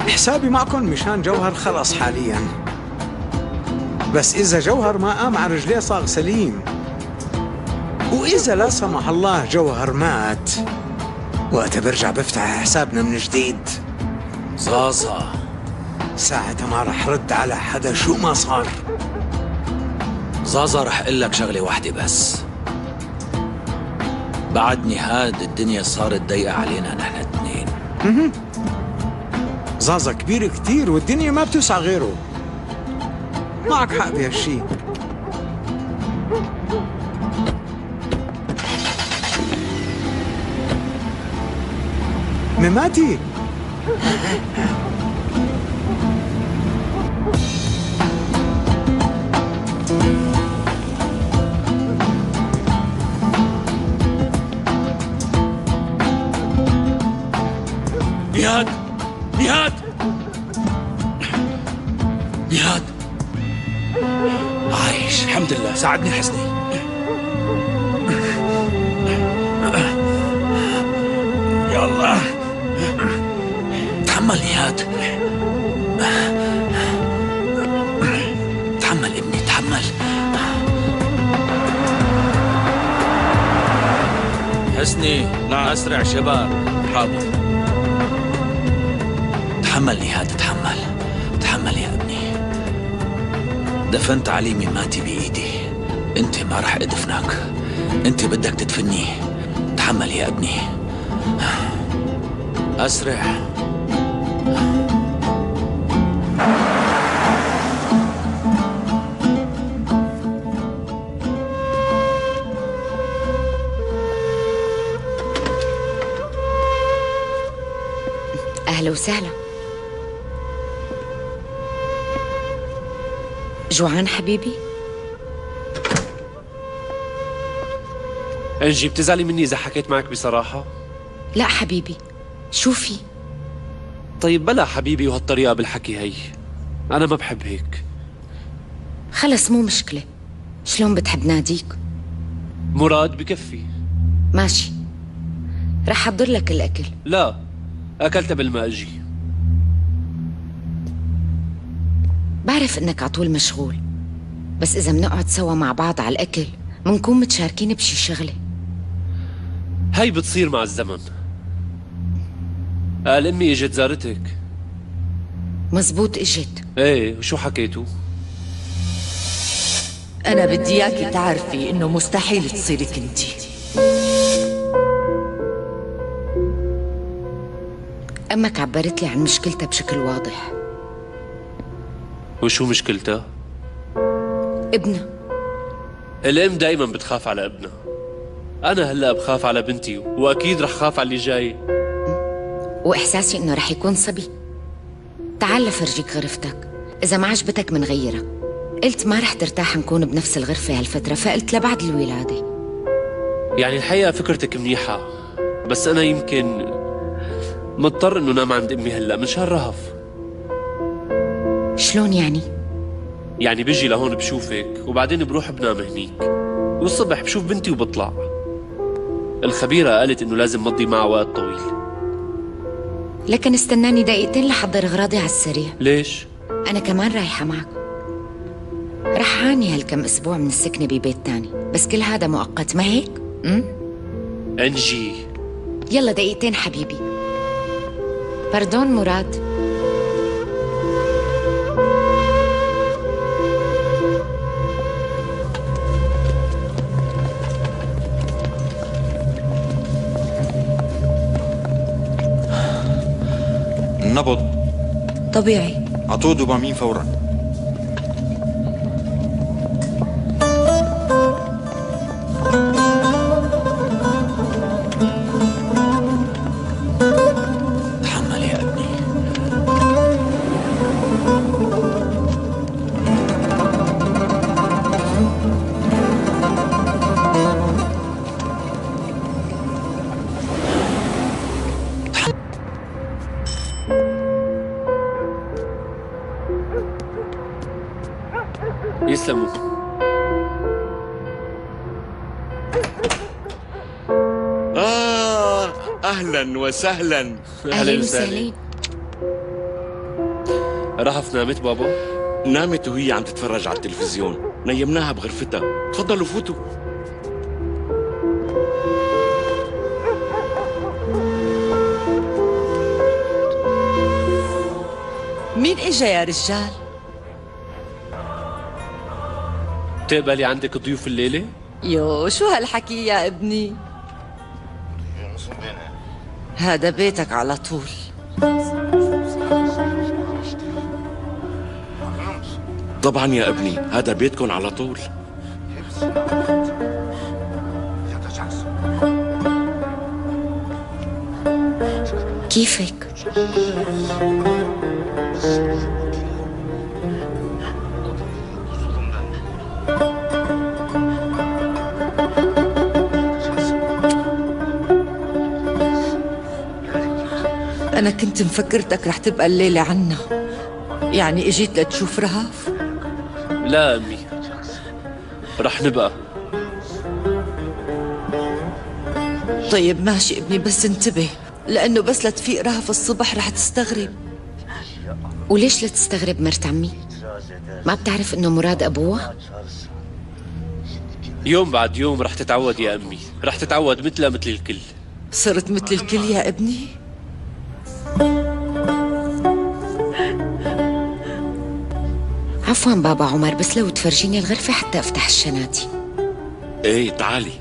حسابي معكم مشان جوهر خلص حاليا، بس إذا جوهر ما قام على رجليه صاغ سليم، وإذا لا سمح الله جوهر مات، وقتها برجع بفتح حسابنا من جديد. زازا ساعتها ما رح رد على حدا شو ما صار. زازا رح اقول لك شغله واحده بس، بعد نهاد الدنيا صارت ضيقه علينا نحن الاثنين. زازا كبير كتير والدنيا ما بتوسع غيره. معك حق بهالشي. مماتي نهاد نهاد نهاد عايش الحمد لله. ساعدني حسني. يلا تحمل نهاد، تحمل ابني تحمل. حسني نعم. أسرع شباب. حاضر. تحمل نهاد تحمل تحمل يا ابني. دفنت علي مماتي بإيدي، انت ما رح ادفنك، انت بدك تدفني. تحمل يا ابني. أسرع. أهلا وسهلا. جوعان حبيبي؟ انجي بتزعلي مني إذا حكيت معك بصراحة؟ لا حبيبي، شو في؟ طيب بلا حبيبي وهالطريقة بالحكي هي، أنا ما بحب هيك. خلص مو مشكلة، شلون بتحب ناديك؟ مراد بكفي. ماشي، رح أحضر لك الأكل. لا، أكلت قبل ما أجي. بعرف إنك عطول مشغول، بس إذا منقعد سوا مع بعض على الأكل منكون متشاركين بشي شغلة. هاي بتصير مع الزمن. قال أمي إجت زارتك. مزبوط إجت. إيه، وشو حكيتوا؟ أنا بدي إياكي تعرفي إنه مستحيل تصيرك انتي. أمك عبرت لي عن مشكلتها بشكل واضح. وشو مشكلتها؟ ابنها. الأم دايما بتخاف على ابنها. أنا هلأ بخاف على بنتي، وأكيد رح خاف على اللي جاي. وإحساسي إنه رح يكون صبي. تعال لفرجيك غرفتك، إذا ما عجبتك منغيرها. قلت ما رح ترتاح نكون بنفس الغرفة هالفترة، فقلت لبعد الولادة. يعني الحقيقة فكرتك منيحة، بس أنا يمكن مضطر إنه نام عند أمي هلأ مشان رهف. شلون يعني؟ يعني بيجي لهون بشوفك وبعدين بروح بنام هنيك، والصبح بشوف بنتي وبطلع. الخبيرة قالت إنه لازم مضي معها وقت طويل. لكن استناني دقيقتين لحضر أغراضي على السريع. ليش؟ أنا كمان رايحة معك. رح عاني هالكم أسبوع من السكنة ببيت تاني، بس كل هذا مؤقت، ما هيك؟ أنجي يلا دقيقتين حبيبي. باردون مراد. النبض طبيعي. عطوه دوبامين فورا. تحمل يا ابني. يسلموا. أهلا وسهلا. أهلا وسهلا. رهف نامت بابا؟ نامت وهي عم تتفرج على التلفزيون، نيمناها بغرفتها. تفضلوا فوتوا. مين اجا يا رجال؟ بتقبلي عندك ضيوف الليلة؟ يو شو هالحكي يا ابني؟ هذا بيتك على طول. طبعا يا ابني، هذا بيتكم على طول. كيفك؟ أنا كنت مفكرتك رح تبقى الليلة عنا، يعني اجيت لتشوف رهف؟ لا أمي، رح نبقى. طيب ماشي ابني، بس انتبه لأنه بس لتفيق رهف الصبح رح تستغرب. وليش لا تستغرب مرت عمي؟ ما بتعرف إنه مراد أبوها؟ يوم بعد يوم رح تتعود يا أمي، رح تتعود مثلها مثل الكل. صرت مثل الكل يا ابني؟ عفوا بابا عمر، بس لو تفرجيني الغرفة حتى أفتح الشناتي. ايه تعالي.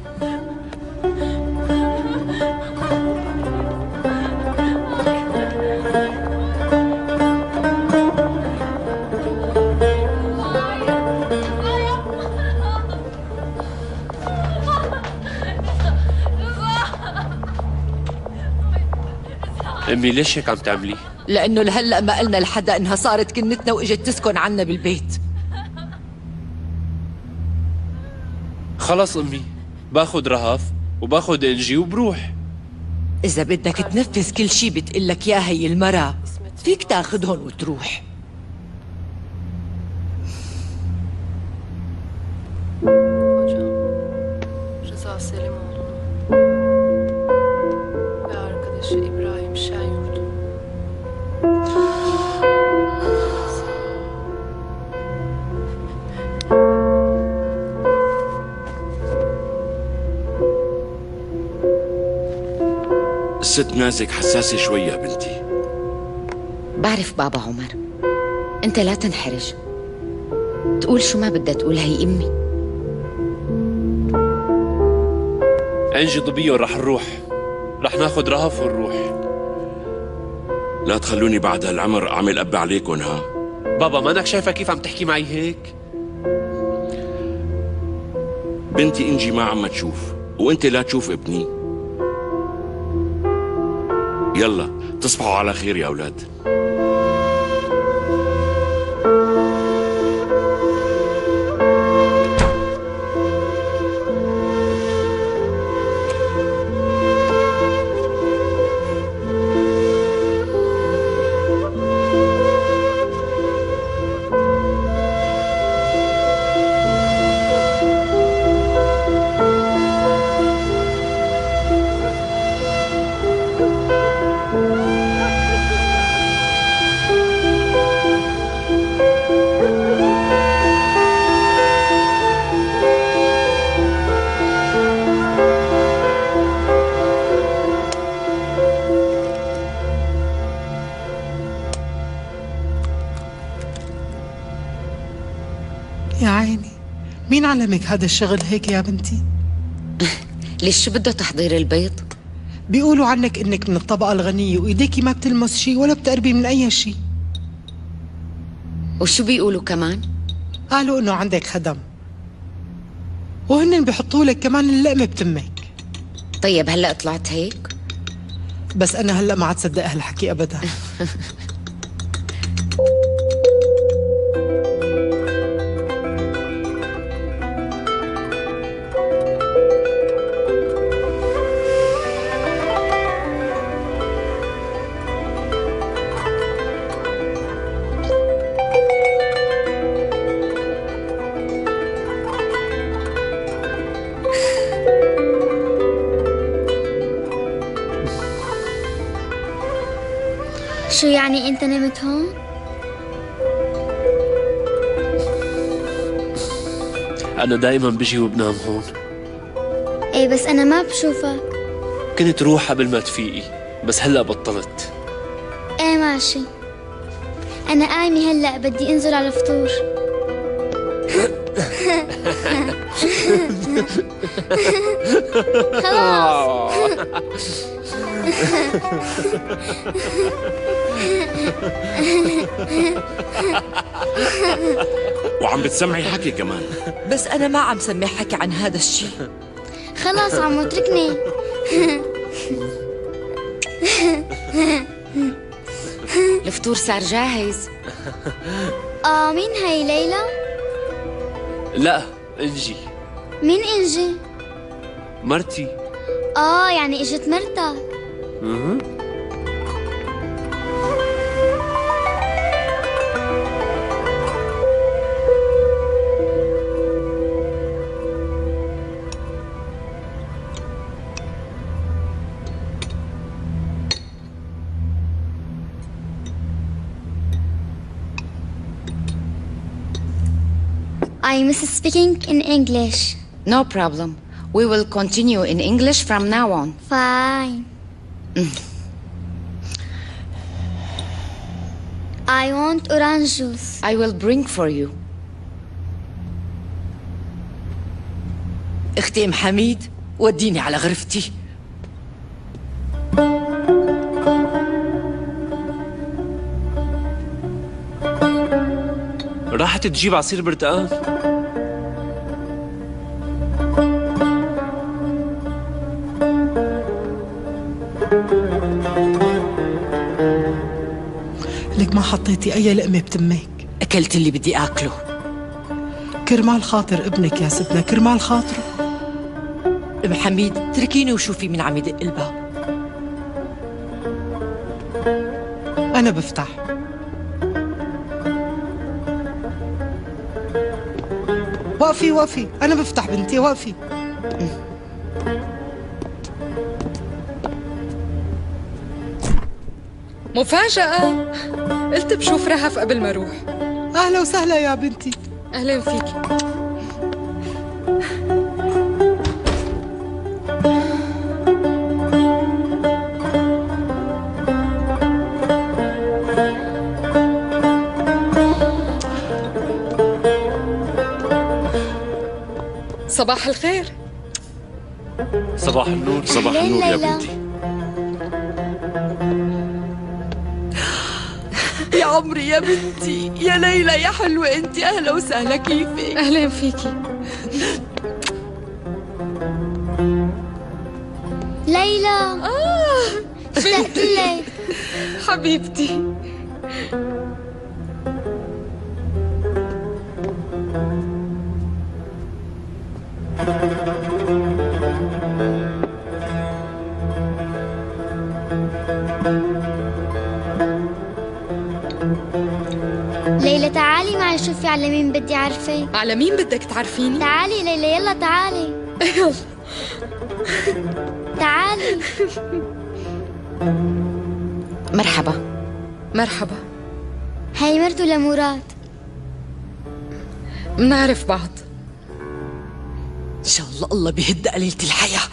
أمي ليش هيك عم تعملي؟ لأنه لهلأ ما قلنا لحدا إنها صارت كنتنا وإجت تسكن عنا بالبيت. خلص أمي، باخد رهف وباخد إنجي وبروح. إذا بدك تنفذ كل شي بتقلك يا هي المرة، فيك تاخدهم وتروح. Rıza Selimoğlu ve arkadaşı İbrahim Şenyurt. الست نازك حساسة شوي يا بنتي. بعرف بابا عمر، أنت لا تنحرج، تقول شو ما بدها تقول، هي أمي. إنجي ضبيه رح نروح، رح ناخد رهف ونروح. لا تخلوني بعد هالعمر أعمل أب عليكم. ها بابا، مانك شايفة كيف عم تحكي معي هيك؟ بنتي إنجي ما عم تشوف، وأنت لا تشوف ابني. يلا تصبحوا على خير يا أولاد. يا عيني، مين علمك هذا الشغل هيك يا بنتي؟ ليش شو بده تحضير البيض؟ بيقولوا عنك انك من الطبقة الغنية وايديكي ما بتلمس شيء ولا بتقربي من اي شيء. وشو بيقولوا كمان؟ قالوا انه عندك خدم، وهن بيحطوا لك كمان اللقمة بتمك. طيب هلا طلعت هيك؟ بس انا هلا ما عاد صدق هالحكي ابدا. شو يعني انت نمت هون؟ أنا دايما بجي وبنام هون. ايه بس انا ما بشوفك. كنت روح قبل ما تفيقي بس هلأ بطلت. ايه ماشي. انا قايمة هلأ بدي انزل على الفطور. خلاص. وعم بتسمعي حكي كمان. بس أنا ما عم سمع حكي عن هذا الشيء. خلاص عمو اتركني. الفطور صار جاهز. مين هي ليلى؟ لا انجي. مين انجي؟ مرتي. يعني اجت مرتك. I miss speaking in English. No problem. We will continue in English from now on. Fine. I want orange juice. I will bring for you. اختي ام حميد وديني على غرفتي. راحت تجيب عصير برتقال. لك ما حطيتي أي لقمة بتمك. أكلت اللي بدي أكله. كرمال خاطر ابنك يا ستنا، كرمال خاطره. ام حميد تركيني وشوفي مين عم يدق الباب. أنا بفتح. وقفي وقفي، أنا بفتح بنتي، وقفي. مفاجأة. قلت بشوف رهف قبل ما اروح. أهلا وسهلا يا بنتي. أهلا فيكي. صباح الخير. صباح النور. صباح النور يا بنتي. يا عمري يا بنتي، يا ليلى يا حلوة انت، اهلا وسهلا، كيفك؟ اهلا فيكي. ليلى. اشتقت لك حبيبتي. ليلى تعالي معي شوفي على مين بدي أعرفك. على مين بدك تعرفيني؟ تعالي ليلى، يلا تعالي. يلا تعالي. مرحبا. مرحبا. هاي مرته لمراد. منعرف بعض. ان شاء الله بيهد قليلة الحياة.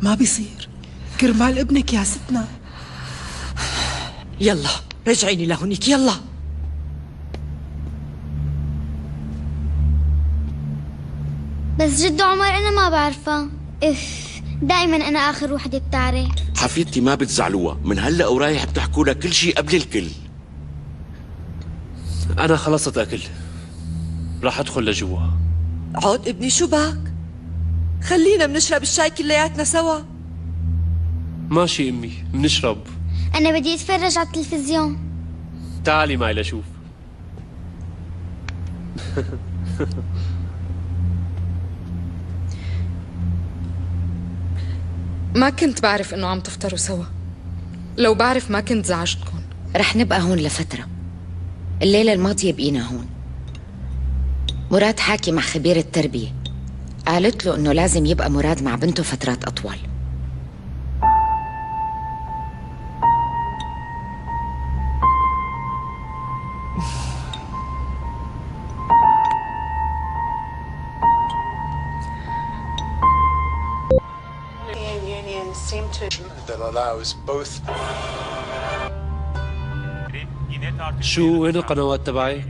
ما بيصير، كرمال ابنك يا ستنا. يلا رجعيني لهونيك، يلا. بس جد عمر أنا ما بعرفه. دائما أنا آخر وحدة بتعرف. حفيدتي ما بتزعلوها، من هلا ورايح بتحكوا لها كل شيء قبل الكل. أنا خلصت أكل، راح أدخل لجوا. عود ابني، شو باك؟ خلينا بنشرب الشاي كلياتنا سوا. ماشي أمي، بنشرب. أنا بدي أتفرج على التلفزيون. تعالي معي لشوف. ما كنت بعرف إنه عم تفطروا سوا. لو بعرف ما كنت زعجتكم. رح نبقى هون لفترة. الليلة الماضية بقينا هون. مراد حاكي مع خبير التربية، قالت له إنه لازم يبقى مراد مع بنته فترات أطول. that allows both. شو وين القنوات تبعك؟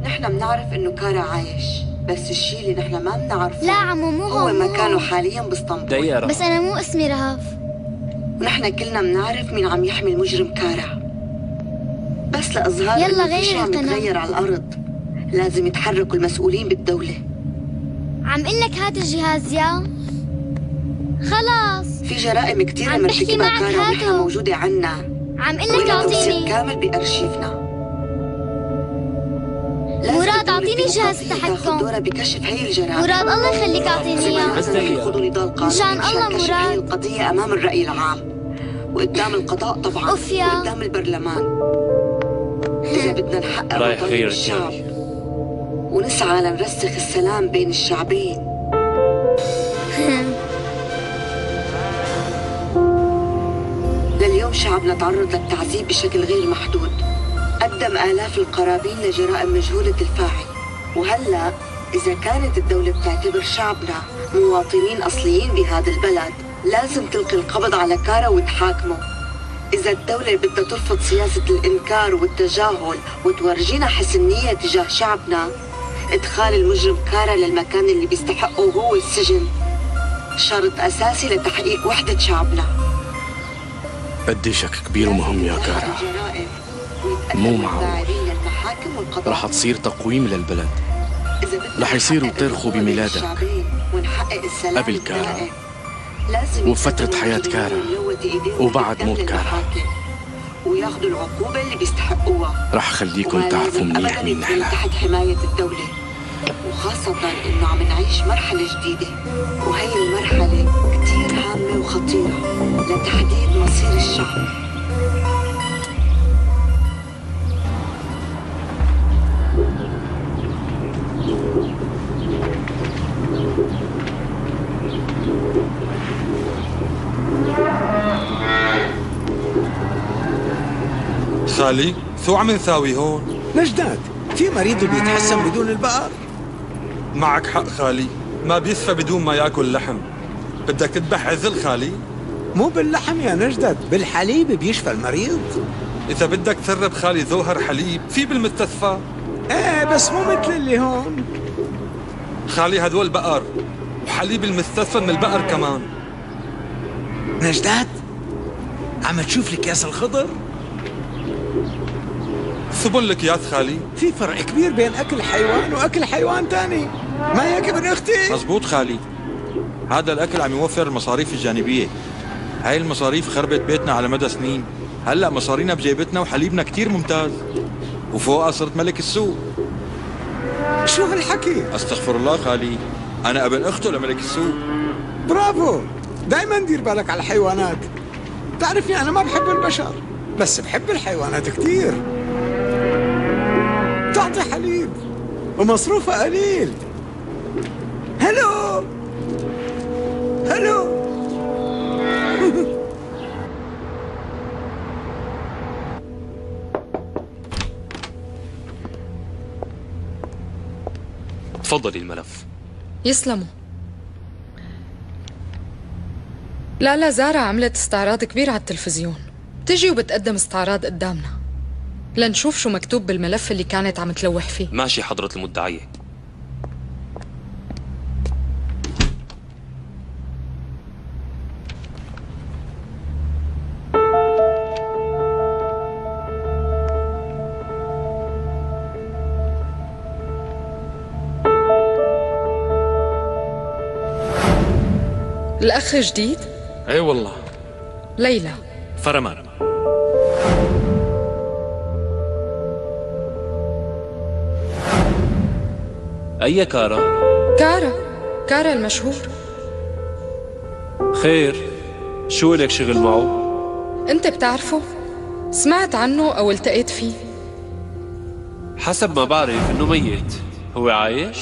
نحن بنعرف انه كارا عايش، بس الشيء اللي نحن ما بنعرفه لا عمو مو هو هون مكانه حاليا باسطنبول. بس انا مو اسمي رهف. ونحن كلنا بنعرف مين عم يحمي المجرم كارا، بس لإظهار يلا إنه في شيء غير عم القناة. يتغير على الأرض لازم يتحركوا المسؤولين بالدولة. عم قلك هات الجهاز يا خلاص. في جرائم كتير عم بحكي مرتكبها معك كارا ونحن هاتو. موجودة عنا، عم قلك ولها توثيق اعطيني. كامل بأرشيفنا. مراد اعطيني جهاز تاخذ التحكم. دورها بكشف هي الجرائم. مراد الله يخليك اعطيني اياه. يخوضوا نضال قانوني إن شاء الله مشان كشف هي مراد. القضية أمام الرأي العام وقدام القضاء طبعا أوف يا. وقدام البرلمان. إذا بدنا نحقق رايح مطالب غير الشعب ونسعى لنرسخ السلام بين الشعبين. لليوم شعبنا تعرض للتعذيب بشكل غير محدود، قدم آلاف القرابين لجرائم مجهولة الفاعل، وهلأ إذا كانت الدولة بتعتبر شعبنا مواطنين أصليين بهذا البلد لازم تلقي القبض على كارا وتحاكمه. إذا الدولة بدها ترفض سياسة الإنكار والتجاهل وتورجينا حسن نية تجاه شعبنا، إدخال المجرم كارا للمكان اللي بيستحقه هو السجن شرط أساسي لتحقيق وحدة شعبنا. قديشك كبير ومهم يا كارا، مو معقول رح تصير تقويم للبلد، رح يصيروا ترخوا بميلادك قبل كارا وفترة حياة كارا وبعد موت كارا. وياخذوا العقوبة اللي بيستحقوها. رح خليكم تعرفوا منيح مين نحن. تحت حماية الدولة، وخاصة إنه عم نعيش مرحلة جديدة، وهي المرحلة كتير هامة وخطيرة لتحديد مصير الشعب. خالي شو عم نساوي هون؟ نجداد في مريض بيتحسن بدون البقر؟ معك حق خالي، ما بيشفى بدون ما ياكل لحم. بدك تذبح عزل خالي؟ مو باللحم يا نجدد، بالحليب بيشفى المريض. إذا بدك تسرب خالي زوهر حليب في بالمستشفى. ايه بس مو مثل اللي هون. خالي هدول بقر وحليب المستشفى من البقر كمان. نجداد عم تشوف الكاس الخضر؟ سبن لك ياس خالي. في فرق كبير بين اكل حيوان واكل حيوان تاني، ما هيك ابن اختي؟ مزبوط خالي، هذا الاكل عم يوفر المصاريف الجانبيه. هاي المصاريف خربت بيتنا على مدى سنين، هلا مصارينا بجيبتنا وحليبنا كتير ممتاز، وفوقها صرت ملك السوق. شو هالحكي؟ استغفر الله خالي، انا ابن اخته لملك السوق. برافو، دايما دير بالك على الحيوانات. تعرفني انا ما بحب البشر بس بحب الحيوانات كتير. تعطي حليب ومصروفها قليل. هلو هلو. تفضلي الملف. يسلموا. لا زارا عملت استعراض كبير على التلفزيون، بتجي وبتقدم استعراض قدامنا لنشوف شو مكتوب بالملف اللي كانت عم تلوح فيه. ماشي حضرة المدعية. الأخ جديد؟ اي والله. ليلى. فرمان. أي كارا؟ كارا المشهور. خير، شو لك شغل معه؟ أنت بتعرفه؟ سمعت عنه أو التقيت فيه؟ حسب ما بعرف إنه ميت. هو عايش؟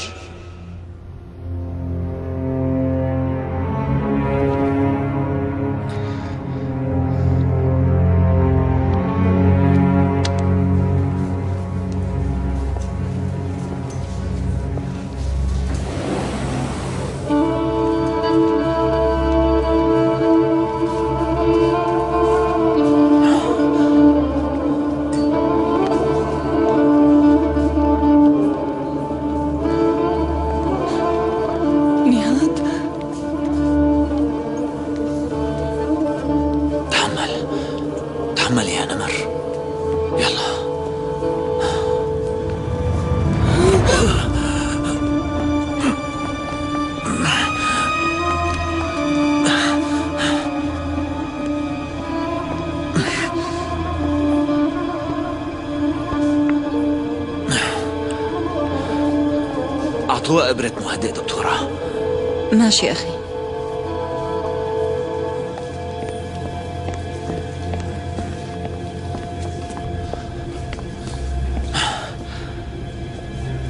اعطوها إبرة مهدئ دكتورة. ماشي أخي.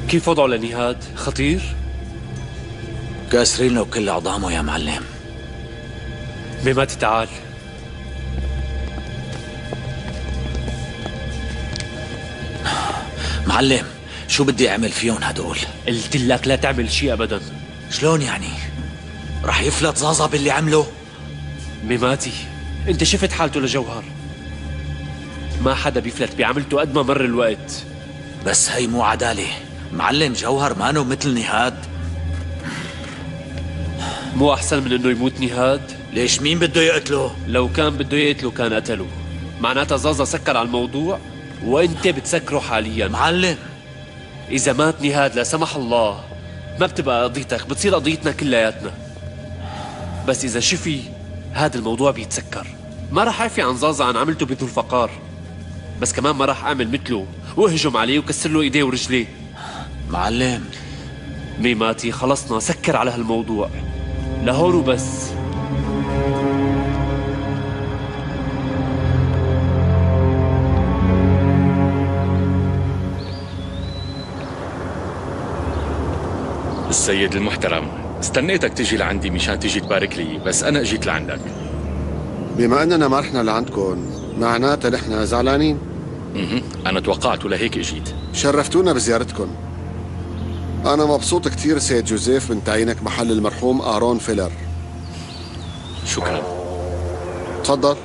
كيف وضعه لنهاد؟ خطير؟ كاسرين له كل عظامه يا معلم. ميماتي تعال. معلم شو بدي اعمل فيهم هدول؟ قلت لك لا تعمل شيء ابدا. شلون يعني؟ رح يفلت زازا باللي عمله؟ ميماتي انت شفت حالته لجوهر، ما حدا بيفلت بعملته قد ما مر الوقت. بس هي مو عدالة معلم، جوهر مانو مثل نهاد. مو احسن من انه يموت نهاد؟ ليش مين بده يقتله؟ لو كان بده يقتله كان قتله. معناتها زازا سكر على الموضوع وانت بتسكره حاليا. معلم اذا مات نهاد لا سمح الله ما بتبقى قضيتك، بتصير قضيتنا كلياتنا. بس اذا شفي هذا الموضوع بيتسكر. ما راح اعفي عن زازا عن عملته بذو الفقار، بس كمان ما راح اعمل مثله واهجم عليه وكسر له ايديه ورجليه. معلم ميماتي خلصنا، سكر على هالموضوع لهون وبس. السيد المحترم، استنيتك تجي لعندي مشان تجي تبارك لي، بس أنا اجيت لعندك. بما أننا ما رحنا لعندكم معناتها نحن زعلانين. أنا توقعت ولهيك اجيت. شرفتونا بزيارتكم. أنا مبسوط كثير سيد جوزيف من تعيينك محل المرحوم آرون فيلر. شكرا. تفضل.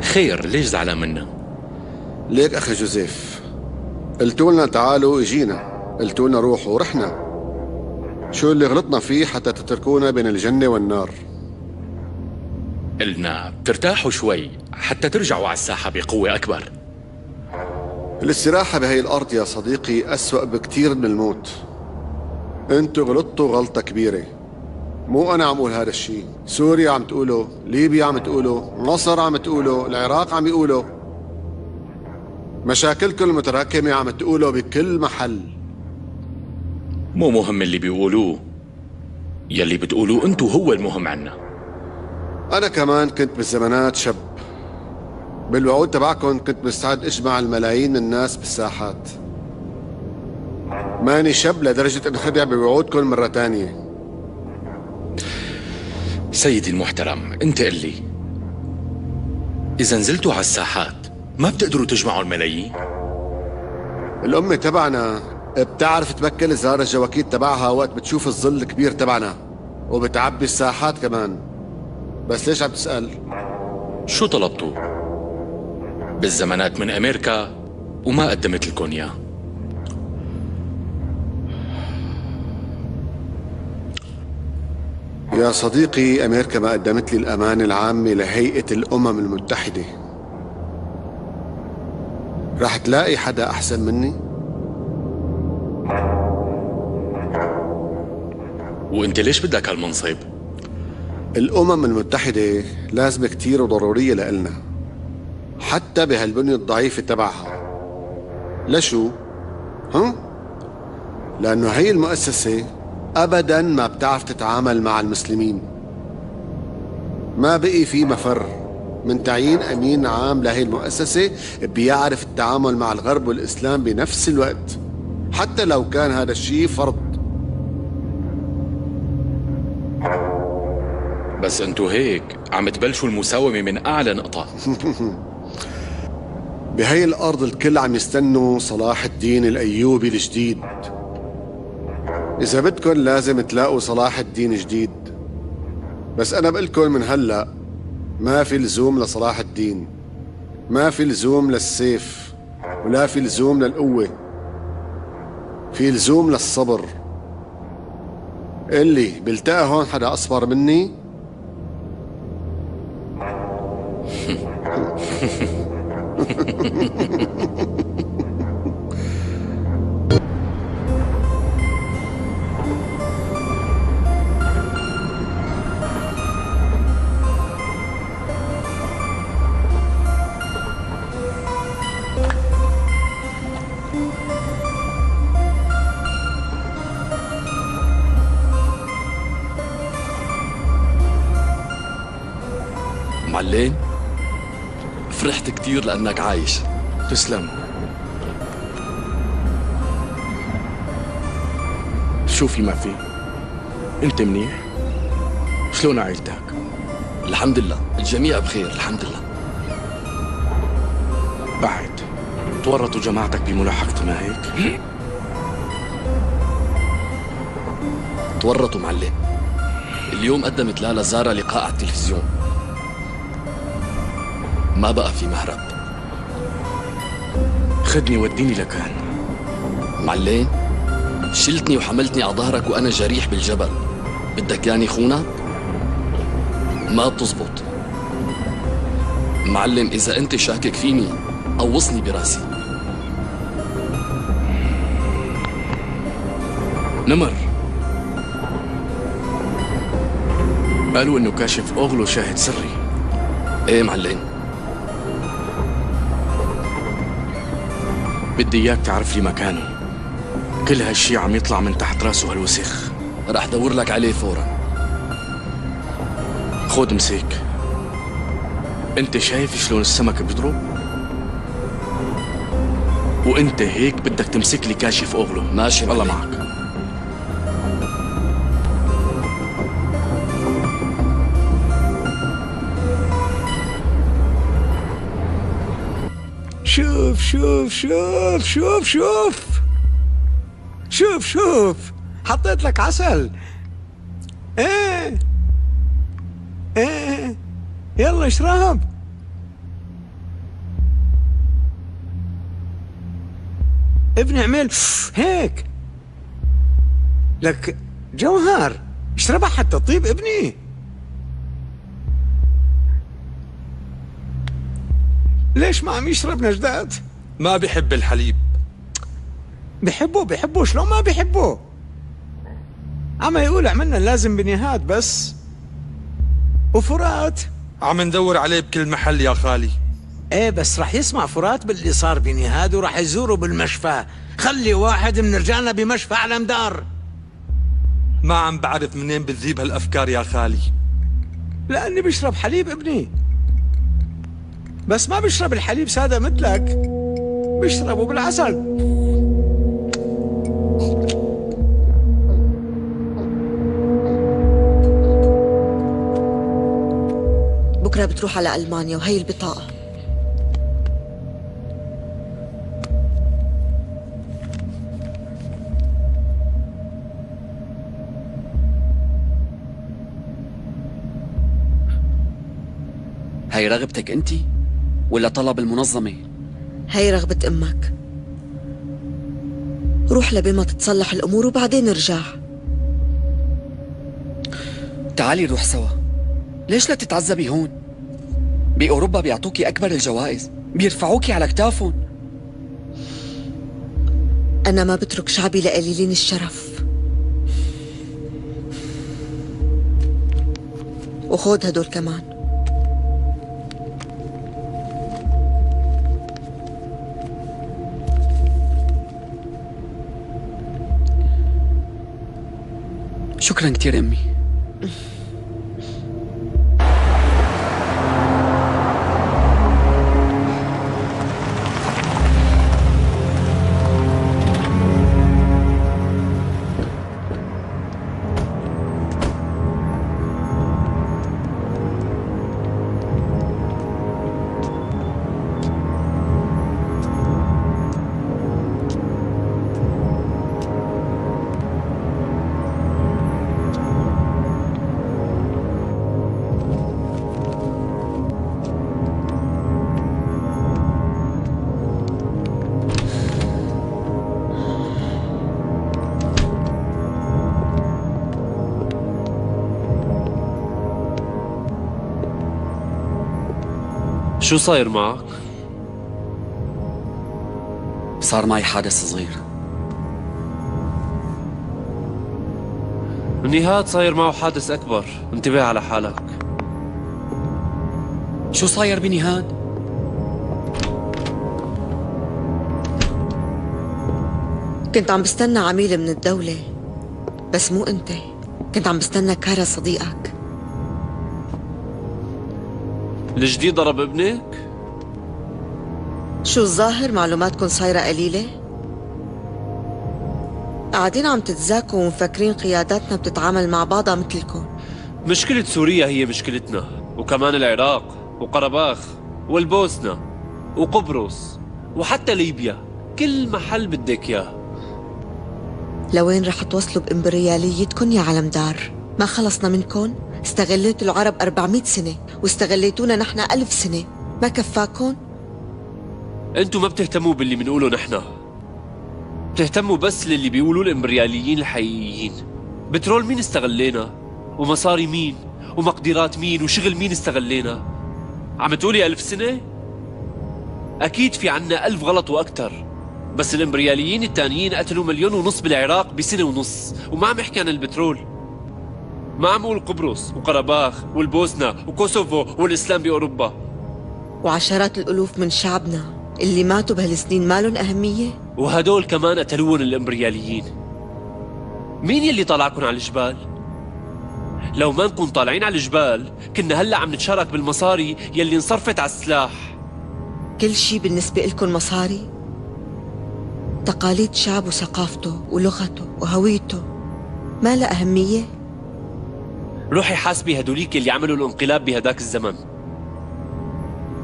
خير، ليش زعلان منا؟ ليك أخي جوزيف، قلتوا لنا تعالوا اجينا، قلتوا لنا روحوا ورحنا. شو اللي غلطنا فيه حتى تتركونا بين الجنة والنار؟ قلنا بترتاحوا شوي حتى ترجعوا على الساحة بقوة أكبر. الاستراحة بهي الأرض يا صديقي أسوأ بكتير من الموت. انتوا غلطتوا غلطة كبيرة. مو أنا عم أقول هذا الشيء، سوريا عم تقوله، ليبيا عم تقوله، مصر عم تقوله، العراق عم يقوله. مشاكلكم المتراكمة عم تقوله بكل محل. مو مهم اللي بيقولوه، يلي بتقولوه انتو هو المهم عنا. أنا كمان كنت بالزمانات شاب. بالوعود تبعكم كنت مستعد أجمع الملايين من الناس بالساحات. ماني شاب لدرجة انخدع بوعودكم مرة تانية. سيدي المحترم، انت قل لي، إذا نزلتوا على الساحات ما بتقدروا تجمعوا الملايين؟ الأمة تبعنا بتعرف تبكل زهار الجواكيت تبعها وقت بتشوف الظل الكبير تبعنا، وبتعبي الساحات كمان. بس ليش عم تسأل؟ شو طلبتوا؟ بالزمانات من أمريكا وما قدمت لكم إياه. يا صديقي، أمريكا ما قدمت لي الأمانة العامة لهيئة الأمم المتحدة. رح تلاقي حدا أحسن مني؟ وانت ليش بدك هالمنصب؟ الأمم المتحدة لازمة كتير وضرورية لإلنا، حتى بهالبنية الضعيفة تبعها. لشو؟ لأنه هي المؤسسة أبداً ما بتعرف تتعامل مع المسلمين. ما بقي في مفر من تعيين أمين عام لهي المؤسسة بيعرف التعامل مع الغرب والإسلام بنفس الوقت، حتى لو كان هذا الشيء فرض. بس انتو هيك عم تبلشوا المساومة من أعلى نقطة. بهي الأرض الكل عم يستنوا صلاح الدين الأيوبي الجديد. إذا بدكن لازم تلاقوا صلاح الدين جديد، بس أنا بقلكن من هلأ ما في لزوم لصلاح الدين، ما في لزوم للسيف، ولا في لزوم للقوة. في لزوم للصبر. اللي بيلتقى هون حدا أصبر مني معلم، فرحت كتير لأنك عايش. تسلم. شو في ما في؟ انت منيح؟ شلون عائلتك؟ الحمد لله، الجميع بخير الحمد لله. بعد تورطوا جماعتك بملاحقتي ما هيك؟ تورطوا معلم. اليوم قدمت لالا زارا لقاء على التلفزيون، ما بقى في مهرب. خدني وديني لكان. معلم، شلتني وحملتني على ظهرك وأنا جريح بالجبل، بدك ياني خونك؟ ما بتزبط معلم. إذا أنت شاكك فيني قوصني براسي. نمر، قالوا إنه كاشف أوغلو شاهد سري. إيه معلم. بدي إياك تعرف لي مكانه. كل هالشي عم يطلع من تحت راسه هالوسخ. رح دور لك عليه فورا. خود مسيك. انت شايف شلون السمك بيضرب؟ وانت هيك بدك تمسك لي كاشف اوغلو. ماشي الله معك. شوف شوف شوف شوف شوف شوف شوف، حطيت لك عسل. ايه ايه، يلا اشرب. ابني اعمل هيك لك جوهر، اشربها حتى تطيب ابني. ليش ما عم يشرب نجدات؟ ما بيحب الحليب. بيحبه شلون ما بيحبه؟ عم يقول عملنا لازم بنيهات بس وفرات. عم ندور عليه بكل محل يا خالي. ايه بس رح يسمع فرات باللي صار بنيهاد وراح يزوره بالمشفى. خلي واحد من رجالنا بمشفى على مدار. ما عم بعرف منين بتذيب هالافكار يا خالي. لاني بشرب حليب ابني، بس ما بشرب الحليب ساده مثلك، بشربه بالعسل. بكره بتروح على ألمانيا وهي البطاقة. هي رغبتك انت ولا طلب المنظمة؟ هي رغبة أمك. روح لبما تتصلح الأمور وبعدين ارجع. تعالي نروح سوا. ليش لا تتعذبي هون؟ بأوروبا بيعطوكي أكبر الجوائز، بيرفعوكي على كتافهم. أنا ما بترك شعبي لقليلين الشرف. وخود هدول كمان. شكرا كتير أمي. شو صاير معك؟ صار معي حادث صغير. نهاد صاير معه حادث أكبر، انتبه على حالك. شو صاير بنهاد؟ كنت عم بستنى عميل من الدولة، بس مو انت، كنت عم بستنى كارا صديقك. الجديد ضرب ابنك؟ شو الظاهر معلوماتكم صايرة قليلة؟ قاعدين عم تتزاكوا ومفكرين قياداتنا بتتعامل مع بعضها مثلكم. مشكلة سوريا هي مشكلتنا، وكمان العراق وقرباخ والبوسنة وقبرص وحتى ليبيا، كل محل بدك اياه. لوين رح توصلوا بإمبرياليتكم يا علمدار؟ ما خلصنا منكم؟ استغليتوا العرب 400 سنة واستغليتونا نحن 1000 سنة، ما كفاكم؟ انتوا ما بتهتموا باللي بنقوله نحن، بتهتموا بس للي بيقولوا الامبرياليين الحقيقيين. بترول مين استغلينا؟ ومصاري مين؟ ومقدرات مين؟ وشغل مين استغلينا؟ عم تقولي 1000 سنة؟ أكيد في عنا 1000 غلط وأكتر، بس الامبرياليين التانيين قتلوا 1.5 مليون بالعراق بسنة ونص، وما عم يحكي عن البترول. ما عم اقول قبرص وقرباخ والبوسنة وكوسوفو والإسلام بأوروبا. وعشرات الألوف من شعبنا اللي ماتوا بهالسنين ما لهم أهمية؟ وهدول كمان قتلوهم الامبرياليين. مين يلي طلعكم على الجبال؟ لو ما نكون طالعين على الجبال كنا هلا عم نتشارك بالمصاري يلي انصرفت على السلاح. كل شي بالنسبة لكم مصاري؟ تقاليد شعب وثقافته ولغته وهويته ما لها أهمية؟ روحي حاسبي هدوليك اللي عملوا الانقلاب بهداك الزمن.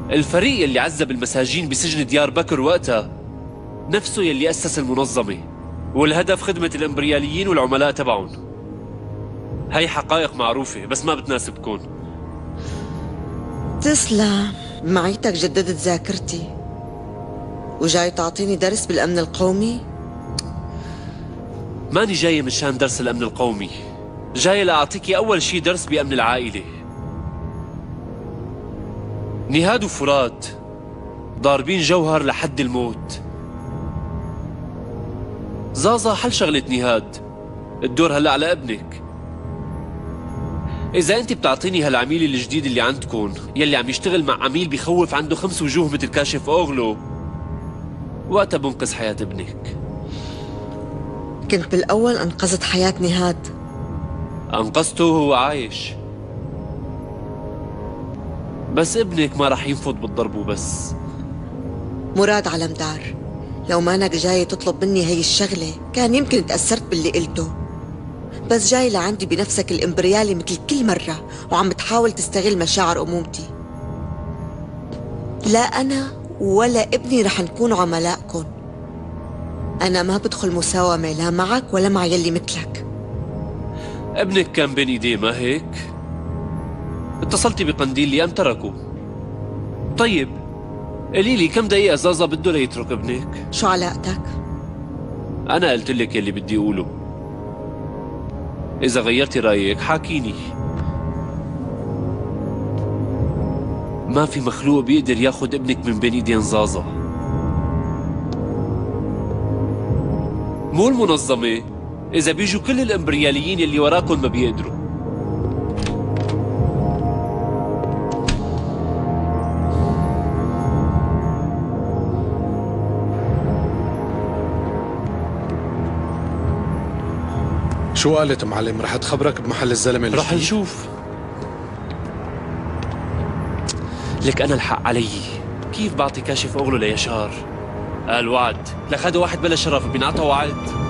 الفريق اللي عذب المساجين بسجن ديار بكر وقتها نفسه يلي أسس المنظمة، والهدف خدمة الامبرياليين والعملاء تبعهم. هاي حقائق معروفة بس ما بتناسبكم. تسلم، بمعيتك جددت ذاكرتي وجاي تعطيني درس بالأمن القومي؟ ماني جاية مشان درس الأمن القومي، جاية لأعطيكي أول شي درس بأمن العائلة. نهاد وفرات ضاربين جوهر لحد الموت. زازا حل شغلة نهاد، الدور هلأ على ابنك. إذا أنت بتعطيني هالعميل الجديد اللي عندكن يلي عم يشتغل مع عميل بيخوف عنده 5 وجوه مثل كاشف أوغلو، وقتها بنقذ حياة ابنك. كنت بالأول أنقذت حياة نهاد. أنقذته وهو عايش، بس ابنك ما رح ينفض بالضرب وبس. مراد علمدار، لو مانك جاي تطلب مني هي الشغلة كان يمكن تأثرت باللي قلته، بس جاي لعندي بنفسك الإمبريالي مثل كل مرة وعم تحاول تستغل مشاعر أمومتي. لا أنا ولا ابني رح نكون عملائكم. أنا ما بدخل مساومة لا معك ولا مع يلي مثلك. ابنك كان بين ايديه ما هيك؟ اتصلتي بقنديل لي أم تركه؟ طيب قولي لي كم دقيقة زازا بده ليترك ابنك؟ شو علاقتك؟ أنا قلت لك يلي بدي أقوله، إذا غيرتي رأيك حاكيني. ما في مخلوق بيقدر ياخد ابنك من بين ايدين زازا، مو المنظمة. إذا بيجوا كل الإمبرياليين يلي وراكم ما بيقدروا. شو قالت معلم؟ رح تخبرك بمحل الزلمه اللي رح نشوف. لك أنا الحق علي، كيف بعطي كاشف أغلو ليشار؟ قال وعد، لخدوا واحد بلا شرف بينعطى وعد.